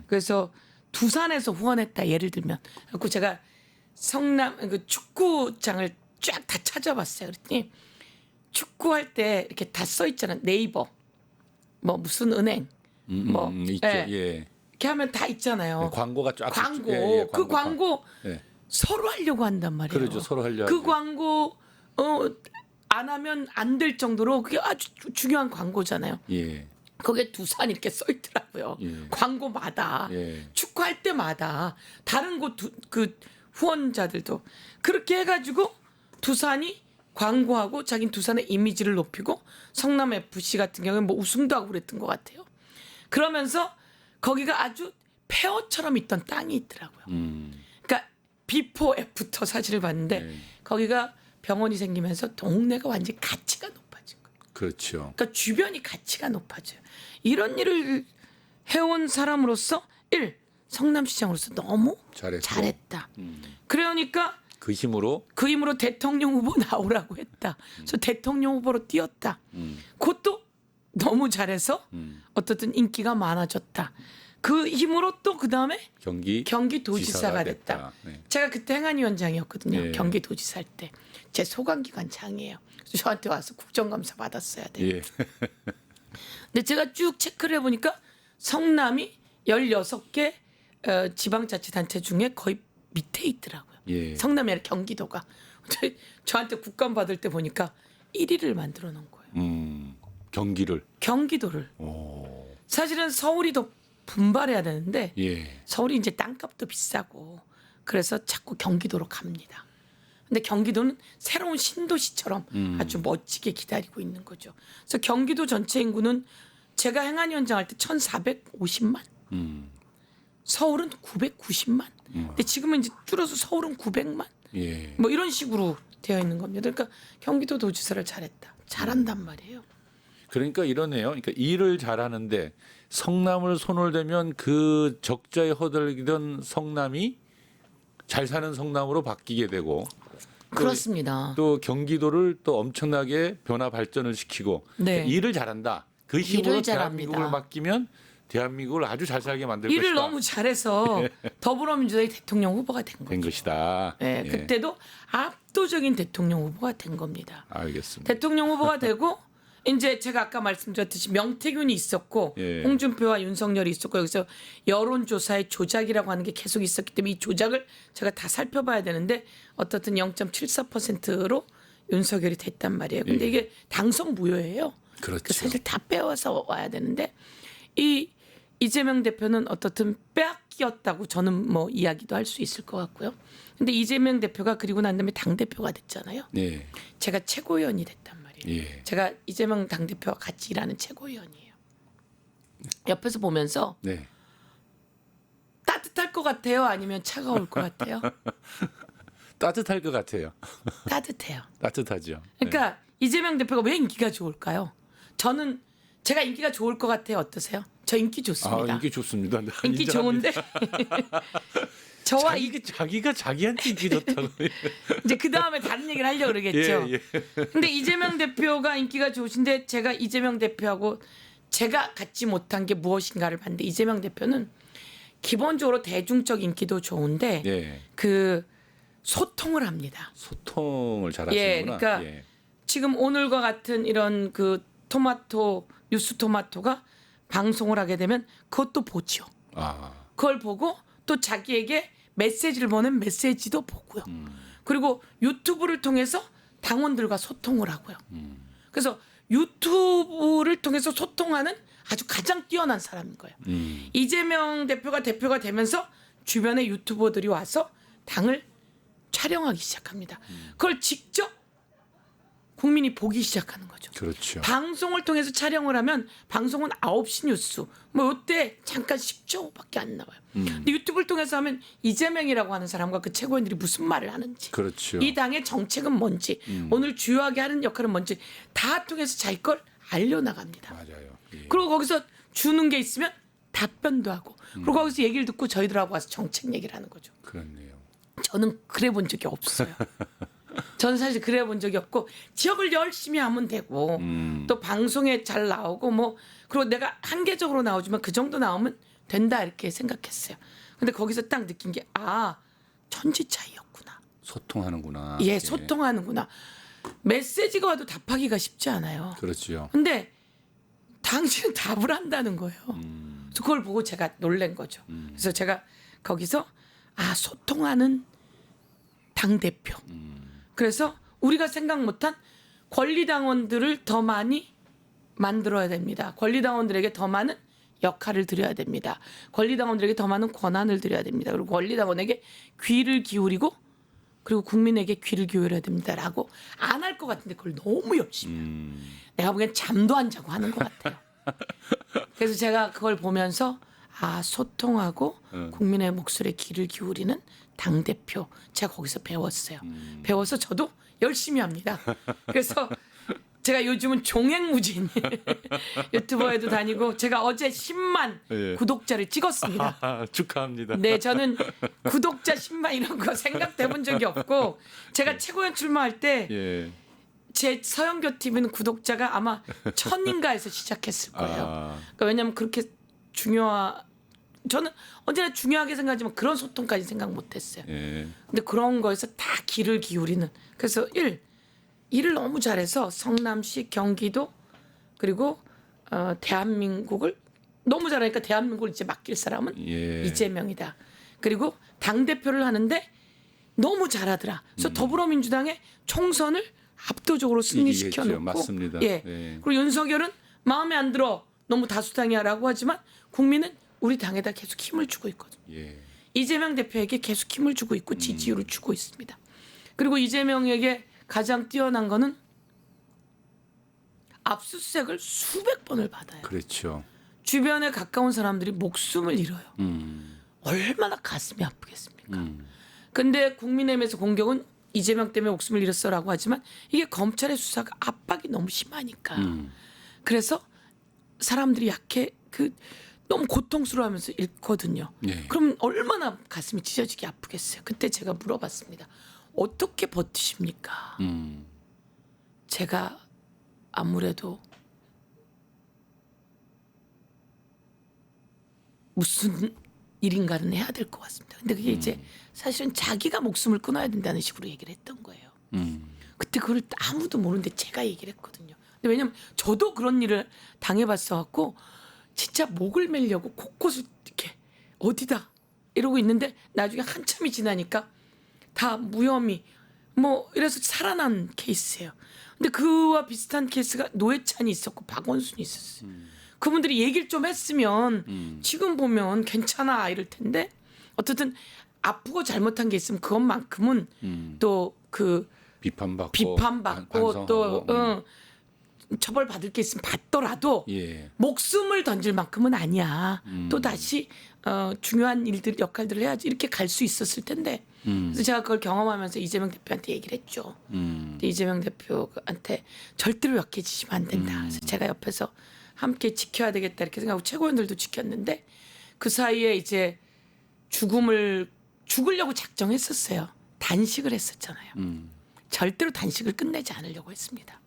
[SPEAKER 2] 그래서 두산에서 후원했다 예를 들면, 그래서 제가 성남 그 축구장을 쫙 다 찾아봤어요. 그랬더니 축구할 때 이렇게 다 써 있잖아요. 네이버, 뭐 무슨 은행, 뭐
[SPEAKER 1] 있죠. 예.
[SPEAKER 2] 이렇게 하면 다 있잖아요.
[SPEAKER 1] 네, 광고가 쫙.
[SPEAKER 2] 광고,
[SPEAKER 1] 예,
[SPEAKER 2] 그 광고
[SPEAKER 1] 예.
[SPEAKER 2] 서로 하려고 한단 말이에요.
[SPEAKER 1] 그렇죠. 서로 하려고
[SPEAKER 2] 그
[SPEAKER 1] 하죠.
[SPEAKER 2] 광고 안 하면 안 될 정도로 그게 아주 중요한 광고잖아요.
[SPEAKER 1] 예.
[SPEAKER 2] 거기에 두산 이렇게 써 있더라고요.
[SPEAKER 1] 예.
[SPEAKER 2] 광고마다
[SPEAKER 1] 예.
[SPEAKER 2] 축구할 때마다 다른 곳 그 후원자들도 그렇게 해가지고 두산이 광고하고 자기는 두산의 이미지를 높이고 성남 FC 같은 경우는 뭐 우승도 하고 그랬던 것 같아요. 그러면서 거기가 아주 폐허처럼 있던 땅이 있더라고요. 그러니까 비포 애프터 사진을 봤는데
[SPEAKER 1] 네.
[SPEAKER 2] 거기가 병원이 생기면서 동네가 완전히 가치가 높아진 거예요.
[SPEAKER 1] 그렇죠.
[SPEAKER 2] 그러니까 주변이 가치가 높아져요. 이런 일을 해온 사람으로서 성남시장으로서 너무
[SPEAKER 1] 잘했고.
[SPEAKER 2] 잘했다. 그러니까
[SPEAKER 1] 그 힘으로.
[SPEAKER 2] 그 힘으로 대통령 후보 나오라고 했다. 그래서 대통령 후보로 뛰었다. 그것도 너무 잘해서 어떻든 인기가 많아졌다. 그 힘으로 또 그다음에
[SPEAKER 1] 지사가
[SPEAKER 2] 경기도지사가 됐다.
[SPEAKER 1] 네.
[SPEAKER 2] 제가 그때 행안위원장이었거든요.
[SPEAKER 1] 예.
[SPEAKER 2] 경기도지사 할 때. 제 소관기관 장이에요. 그래서 저한테 와서 국정감사 받았어야 돼요.
[SPEAKER 1] 예.
[SPEAKER 2] 근데 제가 쭉 체크를 해보니까 성남이 16개 지방자치단체 중에 거의 밑에 있더라고요.
[SPEAKER 1] 예.
[SPEAKER 2] 성남이 아니라 경기도가. 저한테 국감 받을 때 보니까 1위를 만들어 놓은 거예요.
[SPEAKER 1] 경기를.
[SPEAKER 2] 경기도를.
[SPEAKER 1] 오.
[SPEAKER 2] 사실은 서울이 더 분발해야 되는데
[SPEAKER 1] 예.
[SPEAKER 2] 서울이 이제 땅값도 비싸고 그래서 자꾸 경기도로 갑니다. 근데 경기도는 새로운 신도시처럼 아주 멋지게 기다리고 있는 거죠. 그래서 경기도 전체 인구는 제가 행안위원장 할 때 1,450만, 서울은 990만. 근데 지금은 이제 줄어서 서울은 900만.
[SPEAKER 1] 예.
[SPEAKER 2] 뭐 이런 식으로 되어 있는 겁니다. 그러니까 경기도 도지사를 잘했다. 잘한단 말이에요.
[SPEAKER 1] 그러니까 이러네요. 그러니까 일을 잘하는데 성남을 손을 대면 그 적자에 허덕이던 성남이 잘 사는 성남으로 바뀌게 되고
[SPEAKER 2] 그렇습니다.
[SPEAKER 1] 또 경기도를 또 엄청나게 변화 발전을 시키고
[SPEAKER 2] 네.
[SPEAKER 1] 그러니까 일을 잘한다. 그 힘으로
[SPEAKER 2] 일을 잘합니다.
[SPEAKER 1] 대한민국을 맡기면 대한민국을 아주 잘 살게 만들
[SPEAKER 2] 일을
[SPEAKER 1] 것이다.
[SPEAKER 2] 너무 잘해서 더불어민주당이 대통령 후보가 된 거죠.
[SPEAKER 1] 된 것이다.
[SPEAKER 2] 네,
[SPEAKER 1] 예.
[SPEAKER 2] 그때도 압도적인 대통령 후보가 된 겁니다.
[SPEAKER 1] 알겠습니다.
[SPEAKER 2] 대통령 후보가 되고 이제 제가 아까 말씀드렸듯이 명태균이 있었고
[SPEAKER 1] 예.
[SPEAKER 2] 홍준표와 윤석열이 있었고 여기서 여론조사의 조작이라고 하는 게 계속 있었기 때문에 이 조작을 제가 다 살펴봐야 되는데 어떻든 0.74%로 윤석열이 됐단 말이에요. 근데
[SPEAKER 1] 예.
[SPEAKER 2] 이게 당선 무효예요.
[SPEAKER 1] 그렇죠.
[SPEAKER 2] 그 사실 다 빼와서 와야 되는데 이 이재명 대표는 어떻든 빼앗겼다고 저는 뭐 이야기도 할 수 있을 것 같고요. 근데 이재명 대표가 그리고 난 다음에 당 대표가 됐잖아요.
[SPEAKER 1] 예.
[SPEAKER 2] 제가 최고위원이 됐단 말이에요.
[SPEAKER 1] 예.
[SPEAKER 2] 제가 이재명 당 대표와 같이 일하는 최고위원이에요. 옆에서 보면서
[SPEAKER 1] 네.
[SPEAKER 2] 따뜻할 것 같아요, 아니면 차가울 것 같아요?
[SPEAKER 1] 따뜻할 것 같아요.
[SPEAKER 2] 따뜻해요.
[SPEAKER 1] 따뜻하죠.
[SPEAKER 2] 그러니까 이재명 대표가 왜 인기가 좋을까요? 저는 제가 인기가 좋을 것 같아요. 어떠세요? 저 인기 좋습니다.
[SPEAKER 1] 아, 인기 좋습니다.
[SPEAKER 2] 인기
[SPEAKER 1] 인정합니다.
[SPEAKER 2] 좋은데 저와
[SPEAKER 1] 자기가 자기한테 인기 좋다고.
[SPEAKER 2] 이제 그 다음에 다른 얘기를 하려고 그러겠죠.
[SPEAKER 1] 예, 예.
[SPEAKER 2] 근데 이재명 대표가 인기가 좋으신데 제가 이재명 대표하고 제가 갖지 못한 게 무엇인가를 봤는데 이재명 대표는 기본적으로 대중적 인기도 좋은데
[SPEAKER 1] 예.
[SPEAKER 2] 그 소통을 합니다.
[SPEAKER 1] 소통을
[SPEAKER 2] 예,
[SPEAKER 1] 잘하시는구나.
[SPEAKER 2] 그러니까
[SPEAKER 1] 예.
[SPEAKER 2] 지금 오늘과 같은 이런 그 토마토 뉴스 토마토가 방송을 하게 되면 그것도 보죠.
[SPEAKER 1] 아,
[SPEAKER 2] 그걸 보고 또 자기에게 메시지를 보낸 메시지도 보고요. 그리고 유튜브를 통해서 당원들과 소통을 하고요. 그래서 유튜브를 통해서 소통하는 아주 가장 뛰어난 사람인 거예요. 이재명 대표가 되면서 주변에 유튜버들이 와서 당을 촬영하기 시작합니다. 그걸 직접 국민이 보기 시작하는 거죠.
[SPEAKER 1] 그렇죠.
[SPEAKER 2] 방송을 통해서 촬영을 하면 방송은 9시 뉴스 뭐 이때 잠깐 10초밖에 안 나와요. 근데 유튜브를 통해서 하면 이재명이라고 하는 사람과 그 최고위원들이 무슨 말을 하는지
[SPEAKER 1] 그렇죠.
[SPEAKER 2] 이 당의 정책은 뭔지 오늘 주요하게 하는 역할은 뭔지 다 통해서 자기 걸 알려나갑니다.
[SPEAKER 1] 맞아요. 예.
[SPEAKER 2] 그리고 거기서 주는 게 있으면 답변도 하고 그리고 거기서 얘기를 듣고 저희들하고 와서 정책 얘기를 하는 거죠.
[SPEAKER 1] 그렇네요.
[SPEAKER 2] 저는 그래 본 적이 없어요. 저는 사실 그래 본 적이 없고 지역을 열심히 하면 되고 또 방송에 잘 나오고 뭐 그리고 내가 한계적으로 나오지만 그 정도 나오면 된다 이렇게 생각했어요. 근데 거기서 딱 느낀 게 천지 차이였구나.
[SPEAKER 1] 소통하는구나.
[SPEAKER 2] 예, 소통하는구나. 메시지가 와도 답하기가 쉽지 않아요.
[SPEAKER 1] 그렇죠.
[SPEAKER 2] 근데 당신은 답을 한다는 거예요. 그래서 그걸 보고 제가 놀란 거죠. 그래서 제가 거기서 소통하는 당대표. 그래서 우리가 생각 못한 권리당원들을 더 많이 만들어야 됩니다. 권리당원들에게 더 많은 역할을 드려야 됩니다. 권리당원들에게 더 많은 권한을 드려야 됩니다. 그리고 권리당원에게 귀를 기울이고 그리고 국민에게 귀를 기울여야 됩니다라고 안 할 것 같은데 그걸 너무 열심히 내가 보기엔 잠도 안 자고 하는 것 같아요. 그래서 제가 그걸 보면서 소통하고 국민의 목소리에 귀를 기울이는 당대표 제가 거기서 배웠어요. 배워서 저도 열심히 합니다. 그래서 제가 요즘은 종횡무진 유튜버에도 다니고 제가 어제 10만
[SPEAKER 1] 예.
[SPEAKER 2] 구독자를 찍었습니다.
[SPEAKER 1] 축하합니다.
[SPEAKER 2] 네, 저는 구독자 10만 이런 거 생각해 본 적이 없고 제가 최고위원 출마할 때
[SPEAKER 1] 예.
[SPEAKER 2] 제 서영교 TV는 구독자가 아마 1000인가에서 시작했을 거예요. 그러니까 왜냐하면 그렇게 중요한 저는 언제나 중요하게 생각하지만 그런 소통까지 생각 못했어요.
[SPEAKER 1] 예.
[SPEAKER 2] 근데 그런 거에서 다 귀를 기울이는. 그래서 일을 너무 잘해서 성남시, 경기도 그리고 대한민국을 너무 잘하니까 대한민국을 이제 맡길 사람은
[SPEAKER 1] 예.
[SPEAKER 2] 이재명이다. 그리고 당 대표를 하는데 너무 잘하더라. 그래서 더불어민주당의 총선을 압도적으로 승리시켜
[SPEAKER 1] 이기겠죠.
[SPEAKER 2] 놓고,
[SPEAKER 1] 맞습니다.
[SPEAKER 2] 예.
[SPEAKER 1] 예.
[SPEAKER 2] 그리고 윤석열은 마음에 안 들어 너무 다수당이야라고 하지만 국민은 우리 당에다 계속 힘을 주고 있거든요.
[SPEAKER 1] 예.
[SPEAKER 2] 이재명 대표에게 계속 힘을 주고 있고 지지율을 주고 있습니다. 그리고 이재명에게 가장 뛰어난 거는 압수수색을 수백 번을 받아요.
[SPEAKER 1] 그렇죠.
[SPEAKER 2] 주변에 가까운 사람들이 목숨을 잃어요.
[SPEAKER 1] 음.
[SPEAKER 2] 얼마나 가슴이 아프겠습니까? 근데 국민의힘에서 공격은 이재명 때문에 목숨을 잃었어라고 하지만 이게 검찰의 수사가 압박이 너무 심하니까. 그래서 사람들이 너무 고통스러워하면서 읽거든요.
[SPEAKER 1] 예.
[SPEAKER 2] 그럼 얼마나 가슴이 찢어지게 아프겠어요. 그때 제가 물어봤습니다. 어떻게 버티십니까? 제가 아무래도 무슨 일인가는 해야 될 것 같습니다. 근데 그게 이제 사실은 자기가 목숨을 끊어야 된다는 식으로 얘기를 했던 거예요. 그때 그걸 아무도 모르는데 제가 얘기를 했거든요. 근데 왜냐면 저도 그런 일을 당해봤어 갖고 진짜 목을 매려고 곳곳을 이렇게 어디다 이러고 있는데 나중에 한참이 지나니까 다 무혐의 뭐 이래서 살아난 케이스예요. 근데 그와 비슷한 케이스가 노회찬이 있었고 박원순이 있었어요. 그분들이 얘기를 좀 했으면 지금 보면 괜찮아 이럴 텐데 어쨌든 아프고 잘못한 게 있으면 그것만큼은 또 그 비판받고 또 처벌받을 게 있으면 받더라도
[SPEAKER 1] 예.
[SPEAKER 2] 목숨을 던질 만큼은 아니야. 또 다시 중요한 역할들을 해야지 이렇게 갈 수 있었을 텐데. 그래서 제가 그걸 경험하면서 이재명 대표한테 얘기를 했죠. 근데 이재명 대표한테 절대로 약해지시면 안 된다. 그래서 제가 옆에서 함께 지켜야 되겠다 이렇게 생각하고 최고위원들도 지켰는데 그 사이에 이제 죽으려고 작정했었어요. 단식을 했었잖아요. 절대로 단식을 끝내지 않으려고 했습니다.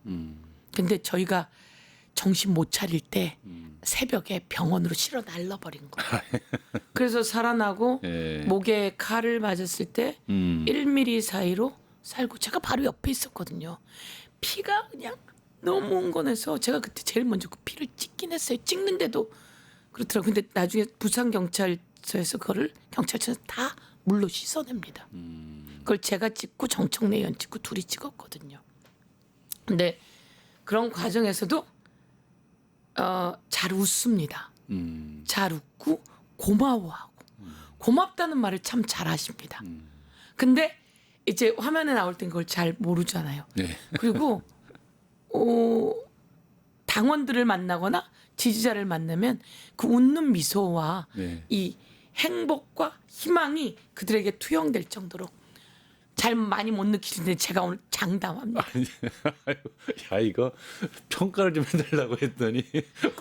[SPEAKER 2] 근데 저희가 정신 못 차릴 때 새벽에 병원으로 실어 날라버린 거예요. 그래서 살아나고
[SPEAKER 1] 예.
[SPEAKER 2] 목에 칼을 맞았을 때 1mm 사이로 살고 제가 바로 옆에 있었거든요. 피가 그냥 너무 흥건해서 제가 그때 제일 먼저 그 피를 찍긴 했어요. 찍는데도 그렇더라고요. 근데 나중에 부산경찰서에서 그거를 경찰서에서 다 물로 씻어냅니다. 그걸 제가 찍고 정청래 의원 찍고 둘이 찍었거든요. 근데 그런 과정에서도 잘 웃습니다. 잘 웃고 고마워하고 고맙다는 말을 참 잘하십니다. 근데 이제 화면에 나올 땐 그걸 잘 모르잖아요.
[SPEAKER 1] 네.
[SPEAKER 2] 그리고 당원들을 만나거나 지지자를 만나면 그 웃는 미소와
[SPEAKER 1] 네.
[SPEAKER 2] 이 행복과 희망이 그들에게 투영될 정도로 잘 많이 못 느끼는데 제가 오늘 장담합니다.
[SPEAKER 1] 야 이거 평가를 좀 해달라고 했더니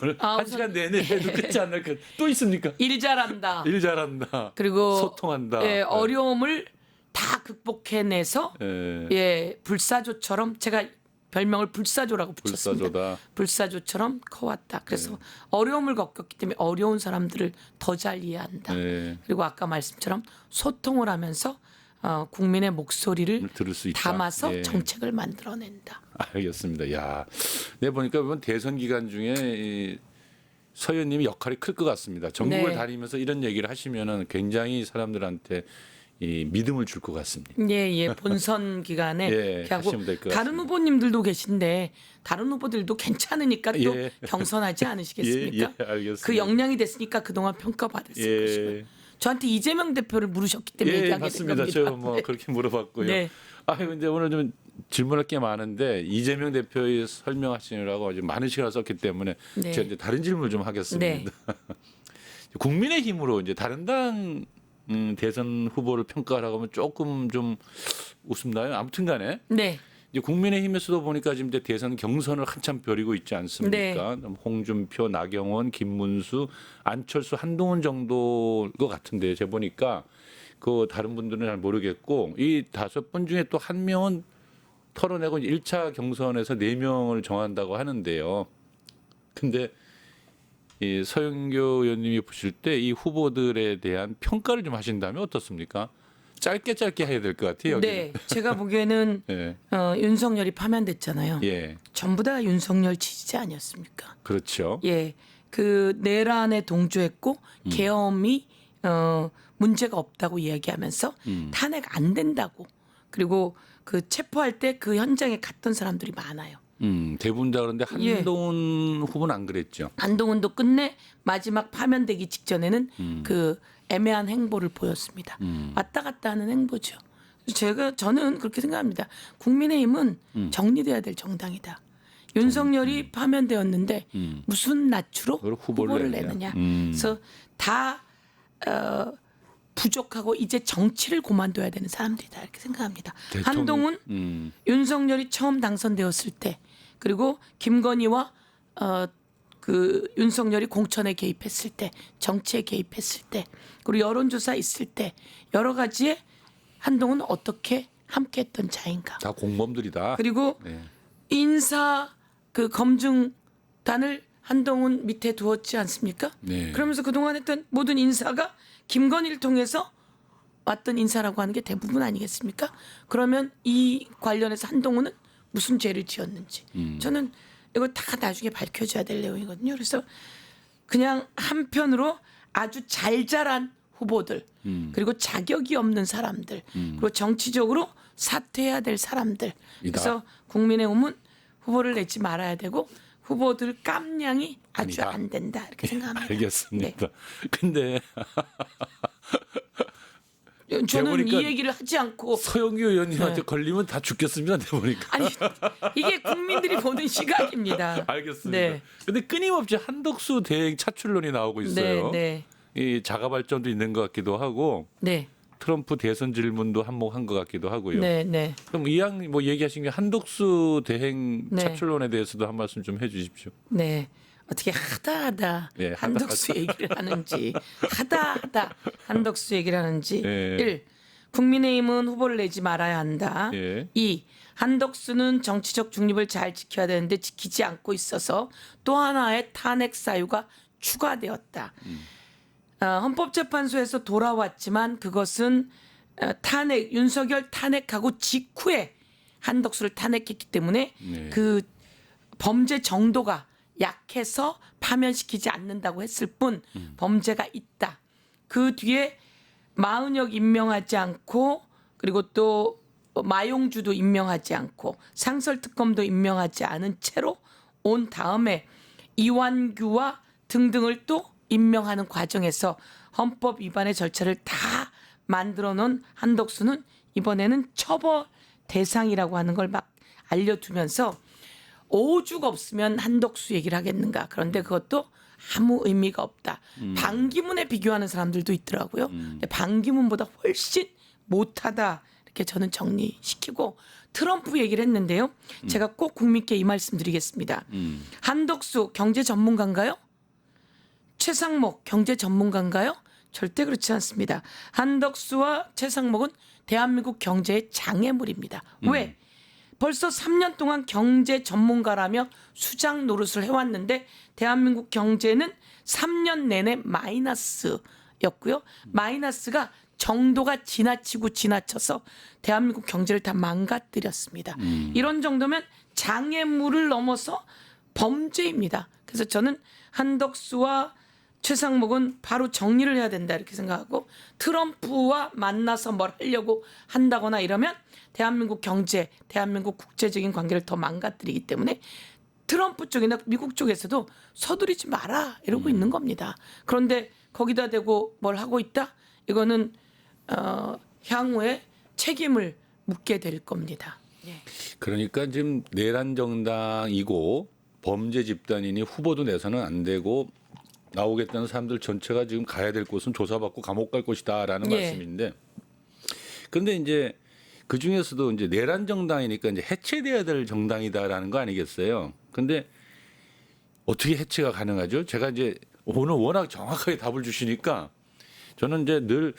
[SPEAKER 1] 오늘 한
[SPEAKER 2] 우선-
[SPEAKER 1] 시간 내내 해도 끝이 안 날까 또 있습니까?
[SPEAKER 2] 일 잘한다.
[SPEAKER 1] 일 잘한다.
[SPEAKER 2] 그리고
[SPEAKER 1] 소통한다.
[SPEAKER 2] 예, 어려움을 다 극복해내서
[SPEAKER 1] 예.
[SPEAKER 2] 예, 불사조처럼 제가 별명을 불사조라고 붙였습니다.
[SPEAKER 1] 불사조다.
[SPEAKER 2] 불사조처럼 커왔다. 그래서 어려움을 겪었기 때문에 어려운 사람들을 더 잘 이해한다.
[SPEAKER 1] 예.
[SPEAKER 2] 그리고 아까 말씀처럼 소통을 하면서 국민의 목소리를
[SPEAKER 1] 들을 수 있다.
[SPEAKER 2] 담아서
[SPEAKER 1] 예.
[SPEAKER 2] 정책을 만들어낸다.
[SPEAKER 1] 알겠습니다. 야, 내 보니까 이번 대선 기간 중에 이 서 의원님이 역할이 클 것 같습니다. 전국을
[SPEAKER 2] 네.
[SPEAKER 1] 다니면서 이런 얘기를 하시면은 굉장히 사람들한테 이 믿음을 줄 것 같습니다.
[SPEAKER 2] 예, 본선 기간에
[SPEAKER 1] 예,
[SPEAKER 2] 이렇게 하고
[SPEAKER 1] 하시면 될것
[SPEAKER 2] 다른
[SPEAKER 1] 같습니다.
[SPEAKER 2] 후보님들도 계신데 다른 후보들도 괜찮으니까 또
[SPEAKER 1] 예.
[SPEAKER 2] 경선하지 않으시겠습니까?
[SPEAKER 1] 예, 알겠습니다.
[SPEAKER 2] 그 역량이 됐으니까 그동안 평가받았을 것이고요. 저한테 이재명 대표를 물으셨기 때문에
[SPEAKER 1] 예,
[SPEAKER 2] 얘기하게 된
[SPEAKER 1] 맞습니다.
[SPEAKER 2] 겁니다.
[SPEAKER 1] 저 뭐
[SPEAKER 2] 네.
[SPEAKER 1] 그렇게 물어봤고요.
[SPEAKER 2] 네.
[SPEAKER 1] 아, 근데 오늘 좀 질문할 게 많은데 이재명 대표의 설명하시느라고 아주 많은 시간을 썼기 때문에
[SPEAKER 2] 네.
[SPEAKER 1] 제가 이제 다른 질문을 좀 하겠습니다. 국민의힘으로 이제 다른 당 대선 후보를 평가하라고 하면 조금 좀 우습나요? 아무튼간에
[SPEAKER 2] 네.
[SPEAKER 1] 이제 국민의힘에서도 보니까 지금 이제 대선 경선을 한참 벼리고 있지 않습니까?
[SPEAKER 2] 네.
[SPEAKER 1] 홍준표, 나경원, 김문수, 안철수, 한동훈 정도일 것 같은데 제가 보니까 그 다른 분들은 잘 모르겠고 이 5분 중에 또 한 명은 털어내고 1차 경선에서 4명을 정한다고 하는데요. 근데 이 서영교 의원님이 보실 때 이 후보들에 대한 평가를 좀 하신다면 어떻습니까? 짧게 해야 될 것 같아요.
[SPEAKER 2] 네, 제가 보기에는
[SPEAKER 1] 예.
[SPEAKER 2] 윤석열이 파면됐잖아요.
[SPEAKER 1] 예.
[SPEAKER 2] 전부 다 윤석열 지지자 아니었습니까?
[SPEAKER 1] 그렇죠.
[SPEAKER 2] 예, 그 내란에 동조했고 계엄이 문제가 없다고 이야기하면서 탄핵 안 된다고, 그리고 그 체포할 때 그 현장에 갔던 사람들이 많아요.
[SPEAKER 1] 대부분 다 그런데
[SPEAKER 2] 예.
[SPEAKER 1] 한동훈 후보는 안 그랬죠.
[SPEAKER 2] 한동훈도 끝내 마지막 파면되기 직전에는 그 애매한 행보를 보였습니다. 왔다 갔다 하는 행보죠. 저는 그렇게 생각합니다. 국민의힘은 정리돼야 될 정당이다. 윤석열이 파면되었는데 무슨 낯으로
[SPEAKER 1] 그걸
[SPEAKER 2] 후보를
[SPEAKER 1] 내느냐.
[SPEAKER 2] 내느냐. 그래서 다 부족하고 이제 정치를 그만둬야 되는 사람들이다 이렇게 생각합니다. 한동훈, 윤석열이 처음 당선되었을 때, 그리고 김건희와 그 윤석열이 공천에 개입했을 때, 정치에 개입했을 때, 그리고 여론조사 있을 때 여러 가지에 한동훈은 어떻게 함께했던 자인가.
[SPEAKER 1] 다 공범들이다.
[SPEAKER 2] 그리고
[SPEAKER 1] 네.
[SPEAKER 2] 인사 그 검증단을 한동훈 밑에 두었지 않습니까?
[SPEAKER 1] 네.
[SPEAKER 2] 그러면서 그동안 했던 모든 인사가 김건희를 통해서 왔던 인사라고 하는 게 대부분 아니겠습니까? 그러면 이 관련해서 한동훈은 무슨 죄를 지었는지 저는 이거 다 나중에 밝혀져야 될 내용이거든요. 그래서 그냥 한편으로 아주 잘 자란 후보들, 그리고 자격이 없는 사람들, 그리고 정치적으로 사퇴해야 될 사람들. 그래서 국민의힘은 후보를 내지 말아야 되고 후보들 깜냥이 아주
[SPEAKER 1] 아니다.
[SPEAKER 2] 안 된다 이렇게 생각합니다.
[SPEAKER 1] 알겠습니다. 근데
[SPEAKER 2] 저는
[SPEAKER 1] 보니까
[SPEAKER 2] 이 얘기를 하지 않고
[SPEAKER 1] 서영교 의원님한테 걸리면 다 죽겠습니다. 내 보니까.
[SPEAKER 2] 아니 이게 국민들이 보는 시각입니다.
[SPEAKER 1] 알겠습니다.
[SPEAKER 2] 네.
[SPEAKER 1] 근데 끊임없이 한덕수 대행 차출론이 나오고 있어요.
[SPEAKER 2] 네,
[SPEAKER 1] 이 자가 발전도 있는 것 같기도 하고
[SPEAKER 2] 네,
[SPEAKER 1] 트럼프 대선 질문도 한몫한 것 같기도 하고요.
[SPEAKER 2] 네, 네.
[SPEAKER 1] 그럼 이양 뭐 얘기하신 게 한덕수 대행
[SPEAKER 2] 네.
[SPEAKER 1] 차출론에 대해서도 한 말씀 좀 해주십시오.
[SPEAKER 2] 네. 어떻게 하다
[SPEAKER 1] 예,
[SPEAKER 2] 한덕수 얘기를 하는지 하다 한덕수 얘기를 하는지.
[SPEAKER 1] 예.
[SPEAKER 2] 1. 국민의힘은 후보를 내지 말아야 한다.
[SPEAKER 1] 예.
[SPEAKER 2] 2. 한덕수는 정치적 중립을 잘 지켜야 되는데 지키지 않고 있어서 또 하나의 탄핵 사유가 추가되었다. 헌법재판소에서 돌아왔지만 그것은 탄핵 윤석열 탄핵하고 직후에 한덕수를 탄핵했기 때문에
[SPEAKER 1] 네.
[SPEAKER 2] 그 범죄 정도가 약해서 파면시키지 않는다고 했을 뿐 범죄가 있다. 그 뒤에 마은혁 임명하지 않고, 그리고 또 마용주도 임명하지 않고 상설특검도 임명하지 않은 채로 온 다음에 이완규와 등등을 또 임명하는 과정에서 헌법 위반의 절차를 다 만들어 놓은 한덕수는 이번에는 처벌 대상이라고 하는 걸 막 알려두면서 오죽 없으면 한덕수 얘기를 하겠는가. 그런데 그것도 아무 의미가 없다. 반기문에 비교하는 사람들도 있더라고요. 근데 반기문보다 훨씬 못하다. 이렇게 저는 정리시키고 트럼프 얘기를 했는데요. 제가 꼭 국민께 이 말씀 드리겠습니다. 한덕수 경제 전문가인가요? 최상목 경제 전문가인가요? 절대 그렇지 않습니다. 한덕수와 최상목은 대한민국 경제의 장애물입니다. 왜? 벌써 3년 동안 경제 전문가라며 수장 노릇을 해왔는데 대한민국 경제는 3년 내내 마이너스였고요. 마이너스가 정도가 지나치고 지나쳐서 대한민국 경제를 다 망가뜨렸습니다. 이런 정도면 장애물을 넘어서 범죄입니다. 그래서 저는 한덕수와 최상목은 바로 정리를 해야 된다 이렇게 생각하고, 트럼프와 만나서 뭘 하려고 한다거나 이러면 대한민국 경제, 대한민국 국제적인 관계를 더 망가뜨리기 때문에 트럼프 쪽이나 미국 쪽에서도 서두르지 마라 이러고 있는 겁니다. 그런데 거기다 대고 뭘 하고 있다? 이거는 향후에 책임을 묻게 될 겁니다.
[SPEAKER 1] 그러니까 지금 내란 정당이고 범죄 집단이니 후보도 내서는 안 되고 나오겠다는 사람들 전체가 지금 가야 될 곳은 조사받고 감옥 갈 곳이다라는
[SPEAKER 2] 예.
[SPEAKER 1] 말씀인데, 그런데 이제 그 중에서도 이제 내란 정당이니까 이제 해체돼야 될 정당이다라는 거 아니겠어요? 근데 어떻게 해체가 가능하죠? 제가 이제 오늘 워낙 정확하게 답을 주시니까 저는 이제 늘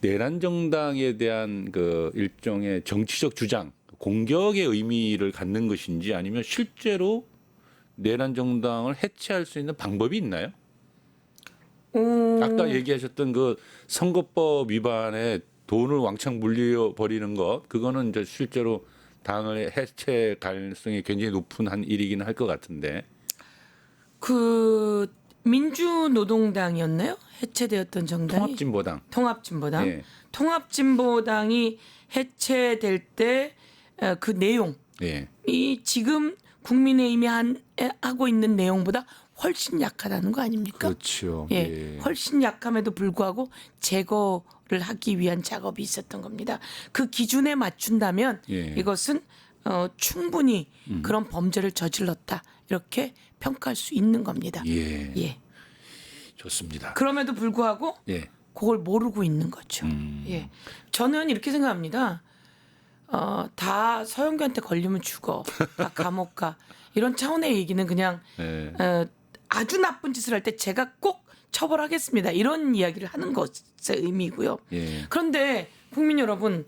[SPEAKER 1] 내란 정당에 대한 그 일종의 정치적 주장, 공격의 의미를 갖는 것인지 아니면 실제로 내란 정당을 해체할 수 있는 방법이 있나요? 아까 얘기하셨던 그 선거법 위반에 돈을 왕창 물려버리는 것, 그거는 이제 실제로 당을 해체 가능성이 굉장히 높은 한 일이긴 할 것 같은데.
[SPEAKER 2] 그 민주노동당이었나요? 해체되었던 정당이
[SPEAKER 1] 통합진보당.
[SPEAKER 2] 통합진보당.
[SPEAKER 1] 예.
[SPEAKER 2] 통합진보당이 해체될 때 그 내용,
[SPEAKER 1] 예.
[SPEAKER 2] 이 지금 국민의힘이 하고 있는 내용보다 훨씬 약하다는 거 아닙니까?
[SPEAKER 1] 그렇죠.
[SPEAKER 2] 예,
[SPEAKER 1] 예.
[SPEAKER 2] 훨씬 약함에도 불구하고 제거를 하기 위한 작업이 있었던 겁니다. 그 기준에 맞춘다면
[SPEAKER 1] 예.
[SPEAKER 2] 이것은 충분히 그런 범죄를 저질렀다 이렇게 평가할 수 있는 겁니다.
[SPEAKER 1] 예.
[SPEAKER 2] 예.
[SPEAKER 1] 좋습니다.
[SPEAKER 2] 그럼에도 불구하고
[SPEAKER 1] 예.
[SPEAKER 2] 그걸 모르고 있는 거죠. 예. 저는 이렇게 생각합니다. 다 서영교한테 걸리면 죽어. 다 감옥 가. 이런 차원의 얘기는 그냥
[SPEAKER 1] 예.
[SPEAKER 2] 아주 나쁜 짓을 할 때 제가 꼭 처벌하겠습니다. 이런 이야기를 하는 것의 의미고요.
[SPEAKER 1] 예.
[SPEAKER 2] 그런데 국민 여러분,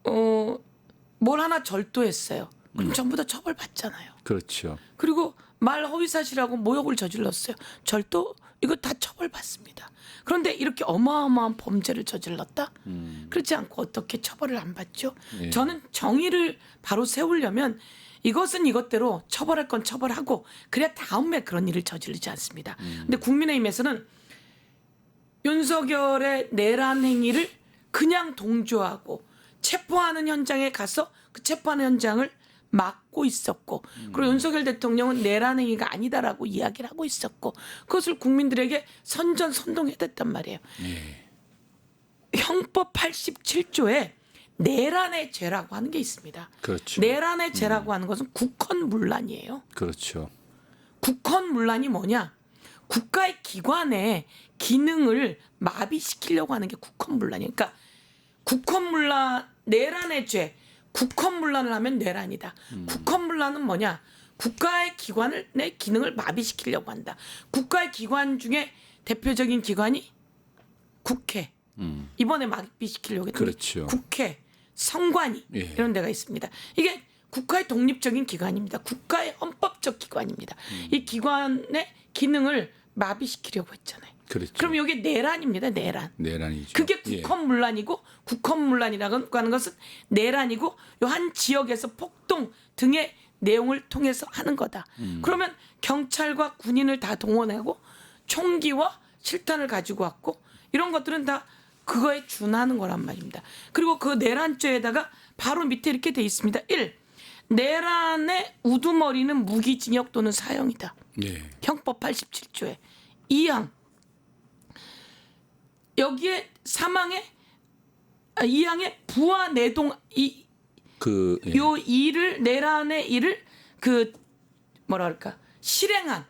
[SPEAKER 2] 뭘 하나 절도했어요. 그럼 전부 다 처벌받잖아요.
[SPEAKER 1] 그렇죠.
[SPEAKER 2] 그리고 말 허위사실하고 모욕을 저질렀어요. 절도 이거 다 처벌받습니다. 그런데 이렇게 어마어마한 범죄를 저질렀다? 그렇지 않고 어떻게 처벌을 안 받죠?
[SPEAKER 1] 예.
[SPEAKER 2] 저는 정의를 바로 세우려면 이것은 이것대로 처벌할 건 처벌하고 그래야 다음에 그런 일을 저지르지 않습니다. 근데 국민의힘에서는 윤석열의 내란 행위를 그냥 동조하고 체포하는 현장에 가서 그 체포하는 현장을 막고 있었고 그리고 윤석열 대통령은 내란 행위가 아니다라고 이야기를 하고 있었고 그것을 국민들에게 선전선동해댔단 말이에요. 형법 87조에 내란의 죄라고 하는 게 있습니다.
[SPEAKER 1] 그렇죠.
[SPEAKER 2] 내란의 죄라고 하는 것은 국헌문란이에요.
[SPEAKER 1] 그렇죠.
[SPEAKER 2] 국헌문란이 뭐냐? 국가의 기관의 기능을 마비시키려고 하는 게 국헌문란이에요. 그러니까 국헌문란, 내란의 죄, 국헌문란을 하면 내란이다. 국헌문란은 뭐냐? 국가의 기관을 내 기능을 마비시키려고 한다. 국가의 기관 중에 대표적인 기관이 국회. 이번에 마비시키려고 했더니
[SPEAKER 1] 그렇죠.
[SPEAKER 2] 국회, 선관위
[SPEAKER 1] 예.
[SPEAKER 2] 이런 데가 있습니다. 이게 국가의 독립적인 기관입니다. 국가의 헌법적 기관입니다. 이 기관의 기능을 마비시키려고 했잖아요.
[SPEAKER 1] 그렇죠.
[SPEAKER 2] 그럼 이게 내란입니다. 내란.
[SPEAKER 1] 내란이죠.
[SPEAKER 2] 그게
[SPEAKER 1] 예.
[SPEAKER 2] 국헌문란이고 국헌문란이라고 하는 것은 내란이고 요 한 지역에서 폭동 등의 내용을 통해서 하는 거다. 그러면 경찰과 군인을 다 동원하고 총기와 실탄을 가지고 왔고 이런 것들은 다 그거에 준하는 거란 말입니다. 그리고 그 내란죄에다가 바로 밑에 이렇게 돼 있습니다. 1. 내란의 우두머리는 무기징역 또는 사형이다.
[SPEAKER 1] 예.
[SPEAKER 2] 형법 87조에 2항 여기에 사망에 2항에 부하 내동
[SPEAKER 1] 그 예.
[SPEAKER 2] 요 일을 내란의 일을 그 뭐라 그럴까 실행한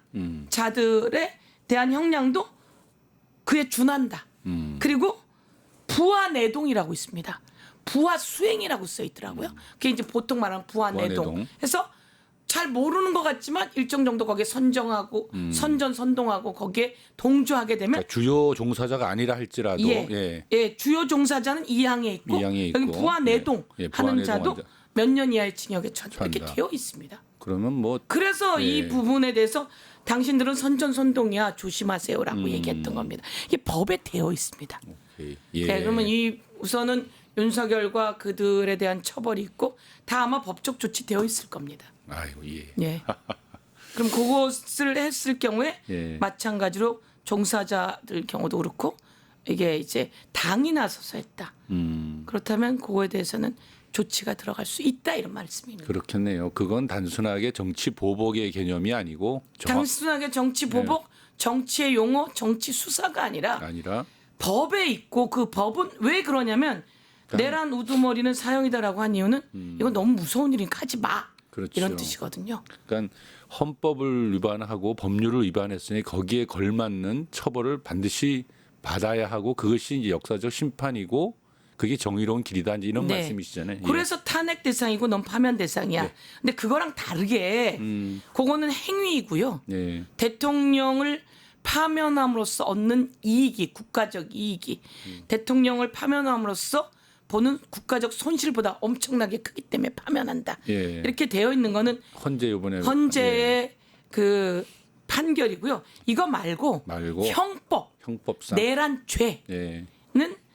[SPEAKER 2] 자들에 대한 형량도 그에 준한다. 그리고 부하 내동이라고 있습니다. 부하 수행이라고 써 있더라고요. 그게 이제 보통 말하는 부하 내동.
[SPEAKER 1] 내동.
[SPEAKER 2] 그래서 잘 모르는 것 같지만 일정 정도 거기에 선정하고 선동하고 거기에 동조하게 되면
[SPEAKER 1] 그러니까 주요 종사자가 아니라 할지라도
[SPEAKER 2] 예, 주요 종사자는 2항에 있고,
[SPEAKER 1] 2항에
[SPEAKER 2] 여기
[SPEAKER 1] 있고,
[SPEAKER 2] 부하 내동
[SPEAKER 1] 예, 부하
[SPEAKER 2] 하는
[SPEAKER 1] 내동
[SPEAKER 2] 자도
[SPEAKER 1] 환자.
[SPEAKER 2] 몇 년 이하의 징역에 처한다 이렇게
[SPEAKER 1] 처한다.
[SPEAKER 2] 되어 있습니다.
[SPEAKER 1] 그러면 뭐
[SPEAKER 2] 그래서
[SPEAKER 1] 예.
[SPEAKER 2] 이 부분에 대해서 당신들은 선전선동이야 조심하세요라고 얘기했던 겁니다. 이게 법에 되어 있습니다.
[SPEAKER 1] 예. 예.
[SPEAKER 2] 네, 그러면 이 우선은 윤석열과 그들에 대한 처벌이 있고 다 아마 법적 조치되어 있을 겁니다.
[SPEAKER 1] 아이고 예.
[SPEAKER 2] 예. 그럼 그것을 했을 경우에
[SPEAKER 1] 예.
[SPEAKER 2] 마찬가지로 종사자들 경우도 그렇고 이게 이제 당이 나서서 했다. 그렇다면 그거에 대해서는 조치가 들어갈 수 있다 이런 말씀입니다.
[SPEAKER 1] 그렇겠네요. 그건 단순하게 정치 보복의 개념이 아니고
[SPEAKER 2] 단순하게 정치 보복, 정치의 용어, 정치 수사가 아니라 법에 있고 그 법은 왜 그러냐면 내란 우두머리는 사형이다라고 한 이유는 이건 너무 무서운 일이니까 하지 마.
[SPEAKER 1] 그렇죠.
[SPEAKER 2] 이런 뜻이거든요.
[SPEAKER 1] 그러니까 헌법을 위반하고 법률을 위반했으니 거기에 걸맞는 처벌을 반드시 받아야 하고 그것이 이제 역사적 심판이고 그게 정의로운 길이다 이제 이런
[SPEAKER 2] 네.
[SPEAKER 1] 말씀이시잖아요.
[SPEAKER 2] 그래서 탄핵 대상이고 넌 파면 대상이야.
[SPEAKER 1] 네.
[SPEAKER 2] 근데 그거랑 다르게 그거는 행위이고요.
[SPEAKER 1] 예.
[SPEAKER 2] 대통령을 파면함으로써 얻는 이익이 국가적 이익이 대통령을 파면함으로써 보는 국가적 손실보다 엄청나게 크기 때문에 파면한다.
[SPEAKER 1] 예.
[SPEAKER 2] 이렇게 되어 있는 거는
[SPEAKER 1] 헌재 이번에
[SPEAKER 2] 헌재의 그 판결이고요. 이거 말고
[SPEAKER 1] 형법상
[SPEAKER 2] 내란 죄는
[SPEAKER 1] 예.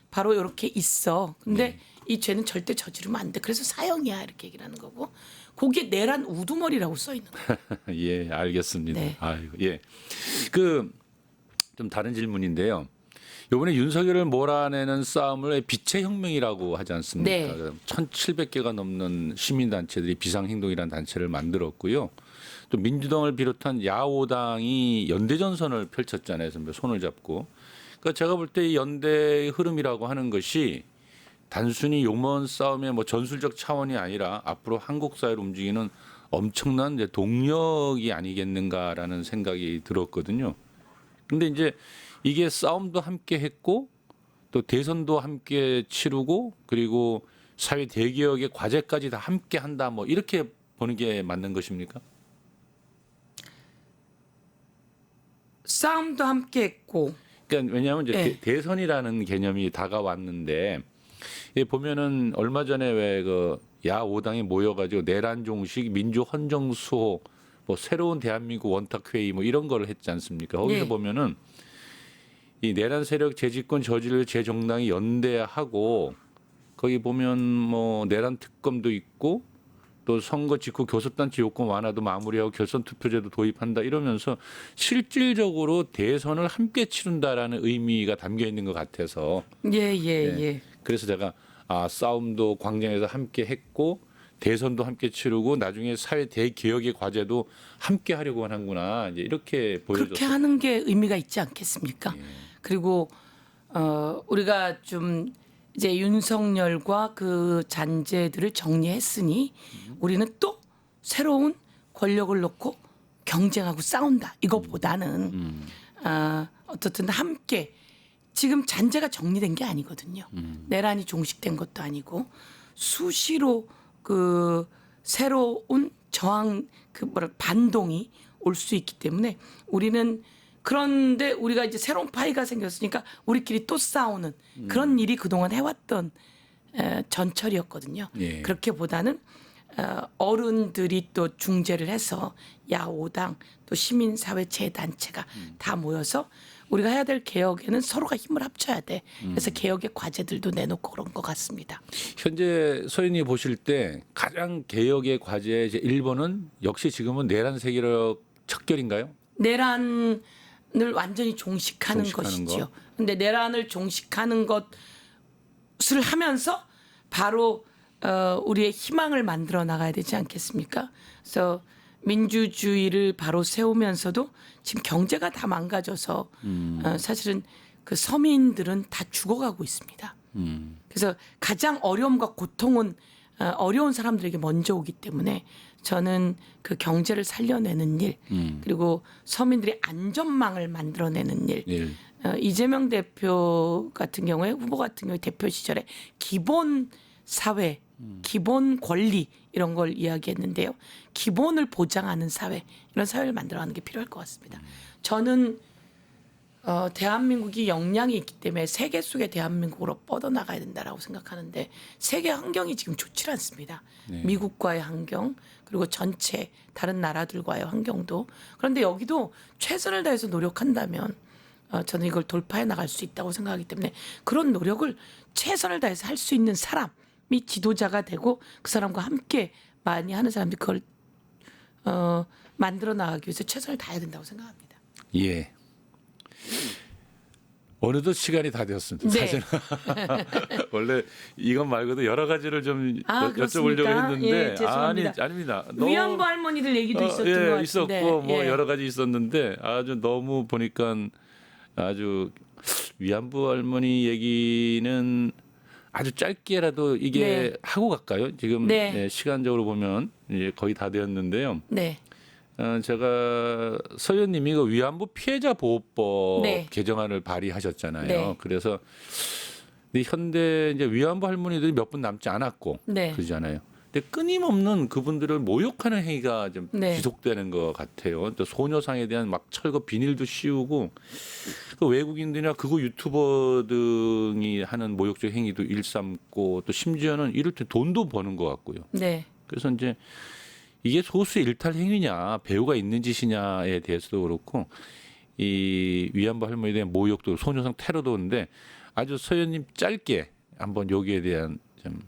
[SPEAKER 2] 바로 이렇게 있어. 근데 이 죄는 절대 저지르면 안 돼. 그래서 사형이야 이렇게 얘기를 하는 거고. 거기에 내란 우두머리라고 써 있는 거예요.
[SPEAKER 1] 예, 알겠습니다.
[SPEAKER 2] 네.
[SPEAKER 1] 아이고, 예. 그 좀 다른 질문인데요. 이번에 윤석열을 몰아내는 싸움을 빛의 혁명이라고 하지 않습니까?
[SPEAKER 2] 네.
[SPEAKER 1] 1,700개가 넘는 시민단체들이 비상행동이라는 단체를 만들었고요. 또 민주당을 비롯한 야오당이 연대전선을 펼쳤잖아요. 선배 손을 잡고. 그러니까 제가 볼 때 이 연대의 흐름이라고 하는 것이 단순히 용먼 싸움의 뭐 전술적 차원이 아니라 앞으로 한국 사회를 움직이는 엄청난 이제 동력이 아니겠는가라는 생각이 들었거든요. 근데 이제 이게 싸움도 함께 했고 또 대선도 함께 치르고 그리고 사회 대개혁의 과제까지 다 함께 한다 뭐 이렇게 보는 게 맞는 것입니까?
[SPEAKER 2] 싸움도 함께 했고.
[SPEAKER 1] 그러니까 왜냐하면 이제
[SPEAKER 2] 네.
[SPEAKER 1] 대선이라는 개념이 다가왔는데 예, 보면은 얼마 전에 왜 그 야오당이 모여가지고 내란 종식 민주 헌정 수호 뭐 새로운 대한민국 원탁 회의 뭐 이런 걸 했지 않습니까? 거기서
[SPEAKER 2] 네.
[SPEAKER 1] 보면은 이 내란 세력 재집권 저지를 재정당이 연대하고 거기 보면 뭐 내란 특검도 있고 또 선거 직후 교섭단체 요건 완화도 마무리하고 결선 투표제도 도입한다 이러면서 실질적으로 대선을 함께 치른다라는 의미가 담겨 있는 것 같아서
[SPEAKER 2] 예.
[SPEAKER 1] 그래서 제가 싸움도 광장에서 함께 했고 대선도 함께 치르고 나중에 사회 대개혁의 과제도 함께 하려고 하는구나 이제 이렇게 보여줬어요.
[SPEAKER 2] 그렇게 하는 게 의미가 있지 않겠습니까?
[SPEAKER 1] 예.
[SPEAKER 2] 그리고 우리가 좀 이제 윤석열과 그 잔재들을 정리했으니 우리는 또 새로운 권력을 놓고 경쟁하고 싸운다. 이거보다는 어떻든 함께 지금 잔재가 정리된 게 아니거든요. 내란이 종식된 것도 아니고 수시로 그 새로운 저항 그 반동이 올 수 있기 때문에 우리는 그런데 우리가 이제 새로운 파이가 생겼으니까 우리끼리 또 싸우는 그런 일이 그동안 해왔던 전철이었거든요.
[SPEAKER 1] 예.
[SPEAKER 2] 그렇게보다는 어른들이 또 중재를 해서 야오당 또 시민사회 재단체가 다 모여서 우리가 해야 될 개혁에는 서로가 힘을 합쳐야 돼. 그래서 개혁의 과제들도 내놓고 그런 것 같습니다.
[SPEAKER 1] 현재 소연이 보실 때 가장 개혁의 과제 이제 1번은 역시 지금은 내란 세계력 척결인가요?
[SPEAKER 2] 내란을 완전히 종식하는
[SPEAKER 1] 종식하는
[SPEAKER 2] 것이죠.
[SPEAKER 1] 거.
[SPEAKER 2] 근데 내란을 종식하는 것을 하면서 바로 우리의 희망을 만들어 나가야 되지 않겠습니까? 그래서 민주주의를 바로 세우면서도 지금 경제가 다 망가져서 사실은 그 서민들은 다 죽어가고 있습니다. 그래서 가장 어려움과 고통은 어려운 사람들에게 먼저 오기 때문에 저는 그 경제를 살려내는 일 그리고 서민들의 안전망을 만들어내는 일 이재명 대표 같은 경우에 후보 같은 경우에 대표 시절에 기본 사회 기본 권리 이런 걸 이야기했는데요. 기본을 보장하는 사회 이런 사회를 만들어가는 게 필요할 것 같습니다. 저는 대한민국이 역량이 있기 때문에 세계 속의 대한민국으로 뻗어나가야 된다라고 생각하는데 세계 환경이 지금 좋지 않습니다.
[SPEAKER 1] 네.
[SPEAKER 2] 미국과의 환경 그리고 전체 다른 나라들과의 환경도 그런데 여기도 최선을 다해서 노력한다면 저는 이걸 돌파해 나갈 수 있다고 생각하기 때문에 그런 노력을 최선을 다해서 할 수 있는 사람이 지도자가 되고 그 사람과 함께 많이 하는 사람들이 그걸 만들어 나가기 위해서 최선을 다해야 된다고 생각합니다.
[SPEAKER 1] 예. 어느덧 시간이 다 되었습니다.
[SPEAKER 2] 네.
[SPEAKER 1] 사실 원래 이것 말고도 여러 가지를 좀 여쭤보려고
[SPEAKER 2] 그렇습니까?
[SPEAKER 1] 했는데
[SPEAKER 2] 예, 죄송합니다.
[SPEAKER 1] 아닙니다.
[SPEAKER 2] 위안부 할머니들 얘기도 있었던 것 같은데.
[SPEAKER 1] 있었고 뭐
[SPEAKER 2] 예.
[SPEAKER 1] 여러 가지 있었는데 아주 너무 보니까 아주 위안부 할머니 얘기는 아주 짧게라도 이게
[SPEAKER 2] 네.
[SPEAKER 1] 하고 갈까요? 지금
[SPEAKER 2] 네.
[SPEAKER 1] 시간적으로 보면 이제 거의 다 되었는데요.
[SPEAKER 2] 네.
[SPEAKER 1] 제가 서 의원님이 그 위안부 피해자 보호법
[SPEAKER 2] 네.
[SPEAKER 1] 개정안을 발의하셨잖아요.
[SPEAKER 2] 네.
[SPEAKER 1] 그래서 근데 현대 이제 위안부 할머니들이 몇 분 남지 않았고
[SPEAKER 2] 네.
[SPEAKER 1] 그러잖아요. 근데 끊임없는 그분들을 모욕하는 행위가 좀
[SPEAKER 2] 네.
[SPEAKER 1] 지속되는 것 같아요. 또 소녀상에 대한 막 철거 비닐도 씌우고 그 외국인들이나 극우 유튜버 등이 하는 모욕적 행위도 일삼고 또 심지어는 이럴 때 돈도 버는 것 같고요.
[SPEAKER 2] 네.
[SPEAKER 1] 그래서 이제 이게 소수 일탈 행위냐, 배우가 있는 짓이냐에 대해서도 그렇고 이 위안부 할머니에 대한 모욕도 소녀상 테러도 있는데 아주 서 의원님 짧게 한번 여기에 대한 좀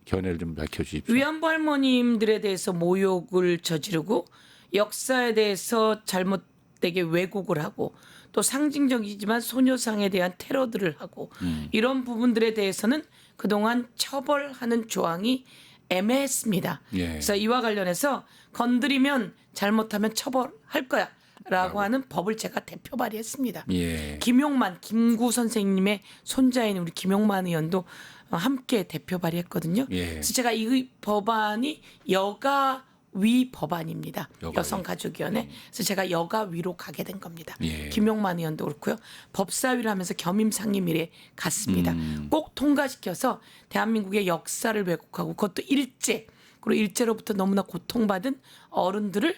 [SPEAKER 1] 견해를 좀 밝혀주십시오.
[SPEAKER 2] 위안부 할머님들에 대해서 모욕을 저지르고 역사에 대해서 잘못되게 왜곡을 하고 또 상징적이지만 소녀상에 대한 테러들을 하고 이런 부분들에 대해서는 그동안 처벌하는 조항이 애매했습니다.
[SPEAKER 1] 예.
[SPEAKER 2] 그래서 이와 관련해서 건드리면 잘못하면 처벌할 거야 라고 하는 법을 제가 대표 발의했습니다.
[SPEAKER 1] 예.
[SPEAKER 2] 김구 선생님의 손자인 우리 김용만 의원도 함께 대표 발의했거든요.
[SPEAKER 1] 예.
[SPEAKER 2] 그래서 제가 이 법안이 여가위 법안입니다.
[SPEAKER 1] 여가위.
[SPEAKER 2] 여성가족위원회. 그래서 제가 여가위로 가게 된 겁니다.
[SPEAKER 1] 예.
[SPEAKER 2] 김용만 의원도 그렇고요. 법사위를 하면서 겸임상임위에 갔습니다. 꼭 통과시켜서 대한민국의 역사를 왜곡하고 그것도 일제 그리고 일제로부터 너무나 고통받은 어른들을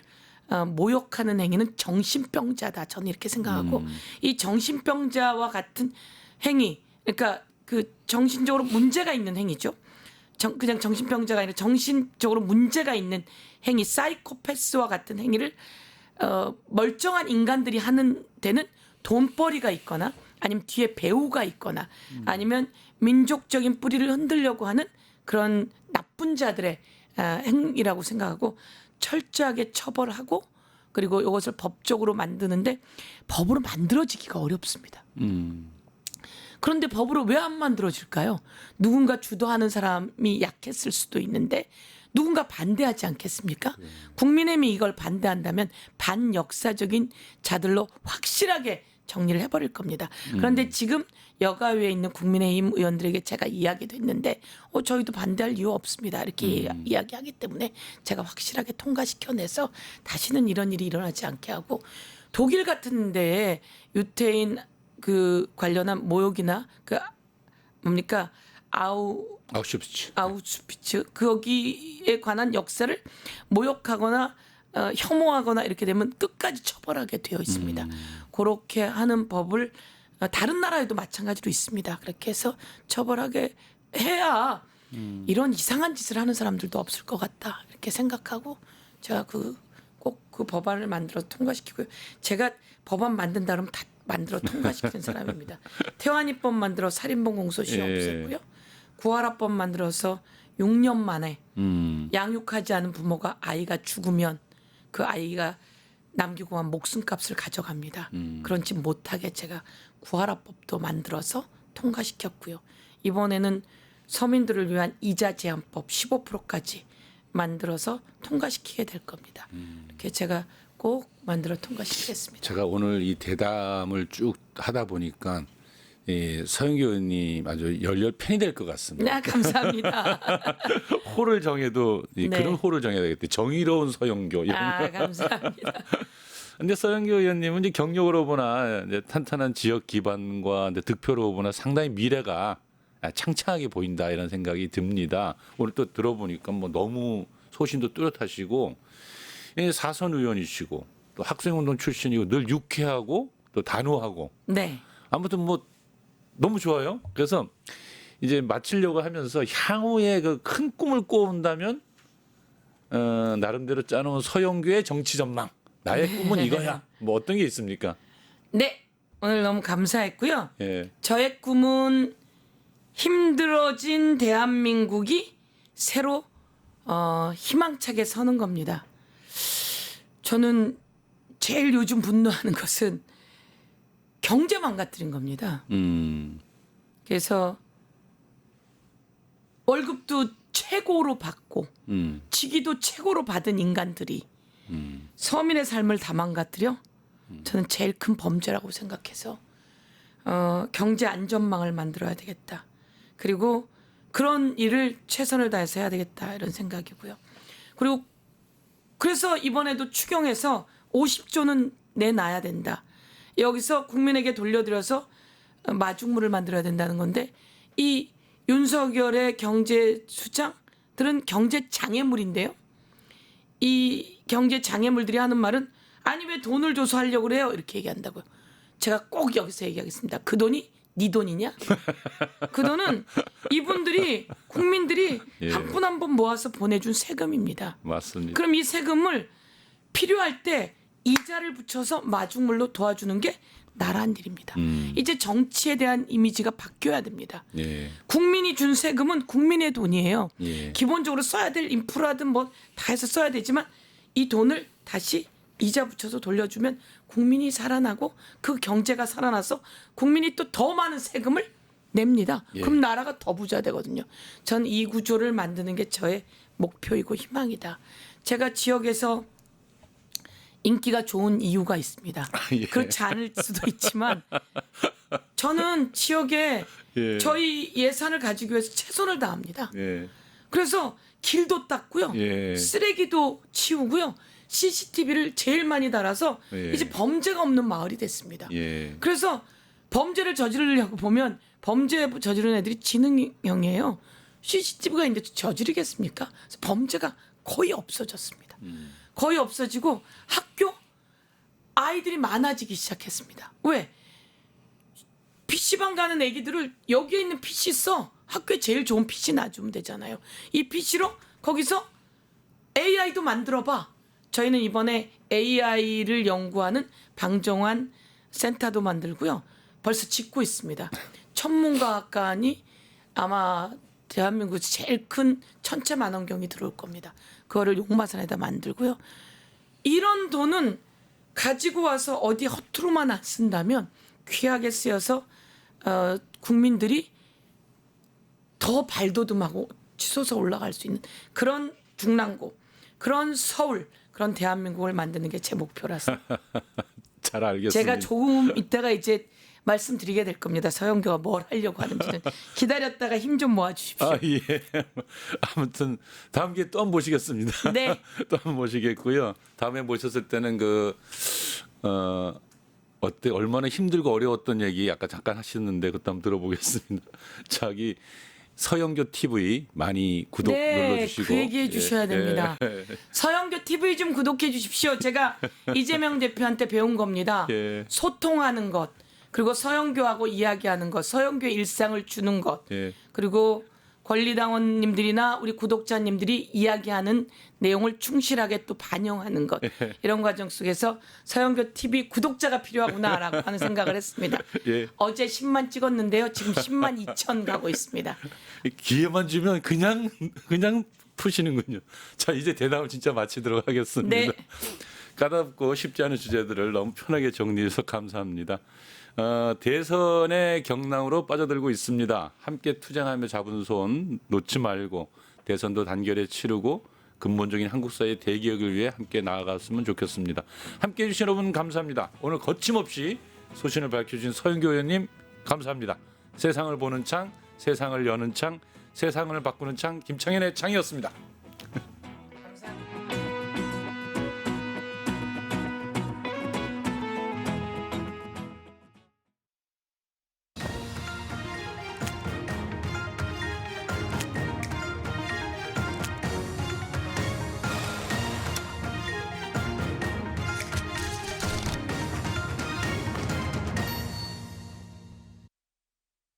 [SPEAKER 2] 모욕하는 행위는 정신병자다. 저는 이렇게 생각하고 이 정신병자와 같은 행위, 그러니까 그 정신적으로 문제가 있는 행위죠. 그냥 정신병자가 아니라 정신적으로 문제가 있는 행위, 사이코패스와 같은 행위를 멀쩡한 인간들이 하는 데는 돈벌이가 있거나 아니면 뒤에 배우가 있거나 아니면 민족적인 뿌리를 흔들려고 하는 그런 나쁜 자들의 행위라고 생각하고 철저하게 처벌하고 그리고 이것을 법적으로 만드는데 법으로 만들어지기가 어렵습니다. 그런데 법으로 왜 안 만들어질까요? 누군가 주도하는 사람이 약했을 수도 있는데 누군가 반대하지 않겠습니까? 국민의힘이 이걸 반대한다면 반역사적인 자들로 확실하게 정리를 해버릴 겁니다. 그런데 지금 여가위에 있는 국민의힘 의원들에게 제가 이야기도 했는데 저희도 반대할 이유 없습니다. 이렇게 이야기하기 때문에 제가 확실하게 통과시켜내서 다시는 이런 일이 일어나지 않게 하고 독일 같은 데에 유태인 그 관련한 모욕이나 그 뭡니까 아우슈비츠 거기에 관한 역사를 모욕하거나 혐오하거나 이렇게 되면 끝까지 처벌하게 되어 있습니다. 그렇게 하는 법을 다른 나라에도 마찬가지로 있습니다. 그렇게 해서 처벌하게 해야 이런 이상한 짓을 하는 사람들도 없을 것 같다 이렇게 생각하고 제가 꼭 그 법안을 만들어 통과시키고요. 제가 법안 만든다 그러면 다 만들어 통과시키는 사람입니다. 태완이법 만들어 살인범 공소시효 없앴고요. 구하라법 만들어서 6년 만에 양육하지 않은 부모가 아이가 죽으면 그 아이가 남기고 간 목숨값을 가져갑니다. 그런 짓 못하게 제가 구하라법도 만들어서 통과시켰고요. 이번에는 서민들을 위한 이자 제한법 15%까지 만들어서 통과시키게 될 겁니다. 이렇게 제가 꼭 만들어 통과시키겠습니다.
[SPEAKER 1] 제가 오늘 이 대담을 쭉 하다 보니까 서영교 의원님 아주 열렬 팬이 될 것 같습니다.
[SPEAKER 2] 네, 감사합니다.
[SPEAKER 1] 호를 정해도
[SPEAKER 2] 네.
[SPEAKER 1] 그런 호를 정해야 되겠대. 정의로운 서영교.
[SPEAKER 2] 감사합니다.
[SPEAKER 1] 근데 서영교 의원님은 이제 경력으로 보나 이제 탄탄한 지역 기반과 이제 득표로 보나 상당히 미래가 창창하게 보인다 이런 생각이 듭니다. 오늘 또 들어보니까 뭐 너무 소신도 뚜렷하시고 사선 의원이시고 또 학생운동 출신이고 늘 유쾌하고 또 단호하고
[SPEAKER 2] 네.
[SPEAKER 1] 아무튼 뭐 너무 좋아요. 그래서 이제 마치려고 하면서 향후에 그 큰 꿈을 꿔온다면 나름대로 짜놓은 서영교의 정치 전망. 나의 꿈은 이거야. 뭐 어떤 게 있습니까?
[SPEAKER 2] 네. 오늘 너무 감사했고요.
[SPEAKER 1] 예.
[SPEAKER 2] 저의 꿈은 힘들어진 대한민국이 새로 희망차게 서는 겁니다. 저는 제일 요즘 분노하는 것은 경제 망가뜨린 겁니다. 그래서 월급도 최고로 받고 직위도 최고로 받은 인간들이 서민의 삶을 다 망가뜨려 저는 제일 큰 범죄라고 생각해서 경제 안전망을 만들어야 되겠다. 그리고 그런 일을 최선을 다해서 해야 되겠다 이런 생각이고요. 그리고 그래서 이번에도 추경해서 50조는 내놔야 된다. 여기서 국민에게 돌려드려서 마중물을 만들어야 된다는 건데 이 윤석열의 경제 수장들은 경제 장애물인데요. 이 경제 장애물들이 하는 말은 아니 왜 돈을 줘서 하려고 그래요? 이렇게 얘기한다고요. 제가 꼭 여기서 얘기하겠습니다. 그 돈이 네 돈이냐? 그 돈은 이분들이 국민들이
[SPEAKER 1] 예.
[SPEAKER 2] 한 푼 한 푼 모아서 보내준 세금입니다.
[SPEAKER 1] 맞습니다.
[SPEAKER 2] 그럼 이 세금을 필요할 때 이자를 붙여서 마중물로 도와주는 게 나란 일입니다. 이제 정치에 대한 이미지가 바뀌어야 됩니다.
[SPEAKER 1] 예.
[SPEAKER 2] 국민이 준 세금은 국민의 돈이에요.
[SPEAKER 1] 예.
[SPEAKER 2] 기본적으로 써야 될 인프라든 뭐 다 해서 써야 되지만 이 돈을 다시 이자 붙여서 돌려주면 국민이 살아나고 그 경제가 살아나서 국민이 또 더 많은 세금을 냅니다.
[SPEAKER 1] 예.
[SPEAKER 2] 그럼 나라가 더 부자 되거든요. 전 이 구조를 만드는 게 저의 목표이고 희망이다. 제가 지역에서 인기가 좋은 이유가 있습니다.
[SPEAKER 1] 예.
[SPEAKER 2] 그렇지 않을 수도 있지만 저는 지역에
[SPEAKER 1] 예.
[SPEAKER 2] 저희 예산을 가지기 위해서 최선을 다합니다.
[SPEAKER 1] 예.
[SPEAKER 2] 그래서 길도 닦고요.
[SPEAKER 1] 예.
[SPEAKER 2] 쓰레기도 치우고요. CCTV를 제일 많이 달아서
[SPEAKER 1] 예.
[SPEAKER 2] 이제 범죄가 없는 마을이 됐습니다.
[SPEAKER 1] 예.
[SPEAKER 2] 그래서 범죄를 저지르려고 보면 범죄 저지르는 애들이 지능형이에요. CCTV가 있는데 저지르겠습니까? 그래서 범죄가 거의 없어졌습니다. 거의 없어지고 학교 아이들이 많아지기 시작했습니다. 왜? PC방 가는 애기들을 여기에 있는 PC 써. 학교에 제일 좋은 PC 놔주면 되잖아요. 이 PC로 거기서 AI도 만들어봐. 저희는 이번에 AI를 연구하는 방정환 센터도 만들고요. 벌써 짓고 있습니다. 천문과학관이 아마 대한민국 제일 큰 천체만원경이 들어올 겁니다. 그거를 용마산에다 만들고요. 이런 돈은 가지고 와서 어디 허투루만 안 쓴다면 귀하게 쓰여서 국민들이 더 발돋움하고 치솟아 올라갈 수 있는 그런 중랑구, 그런 서울, 그런 대한민국을 만드는 게 제 목표라서
[SPEAKER 1] 잘 알겠습니다.
[SPEAKER 2] 제가 조금 이따가 이제 말씀드리게 될 겁니다. 서영교가 뭘 하려고 하는지는 기다렸다가 힘 좀 모아주십시오.
[SPEAKER 1] 아, 예. 아무튼 다음 기회에 또 한번 모시겠습니다.
[SPEAKER 2] 네.
[SPEAKER 1] 또 한번 모시겠고요. 다음에 모셨을 때는 어때 얼마나 힘들고 어려웠던 얘기 아까 잠깐 하셨는데 그것도 한번 들어보겠습니다. 저기 서영교 TV 많이 구독 눌러주시고
[SPEAKER 2] 그 얘기해 주셔야 됩니다. 서영교 TV 좀 구독해 주십시오. 제가 이재명 대표한테 배운 겁니다.
[SPEAKER 1] 예.
[SPEAKER 2] 소통하는 것, 그리고 서영교하고 이야기하는 것, 서영교의 일상을 주는 것,
[SPEAKER 1] 예.
[SPEAKER 2] 그리고 권리당원님들이나 우리 구독자님들이 이야기하는 내용을 충실하게 또 반영하는 것, 이런 과정 속에서 서영교 TV 구독자가 필요하구나라고 하는 생각을 했습니다.
[SPEAKER 1] 예.
[SPEAKER 2] 어제 10만 찍었는데요. 지금 10만 2천 가고 있습니다.
[SPEAKER 1] 기회만 주면 그냥 푸시는군요. 자, 이제 대담을 진짜 마치도록 하겠습니다.
[SPEAKER 2] 네.
[SPEAKER 1] 까다롭고 쉽지 않은 주제들을 너무 편하게 정리해서 감사합니다. 대선의 경랑으로 빠져들고 있습니다. 함께 투쟁하며 잡은 손 놓지 말고 대선도 단결에 치르고 근본적인 한국 사회의 대기업을 위해 함께 나아갔으면 좋겠습니다. 함께해 주신 여러분 감사합니다. 오늘 거침없이 소신을 밝혀주신 서영교 의원님 감사합니다. 세상을 보는 창, 세상을 여는 창, 세상을 바꾸는 창 김창현의 창이었습니다.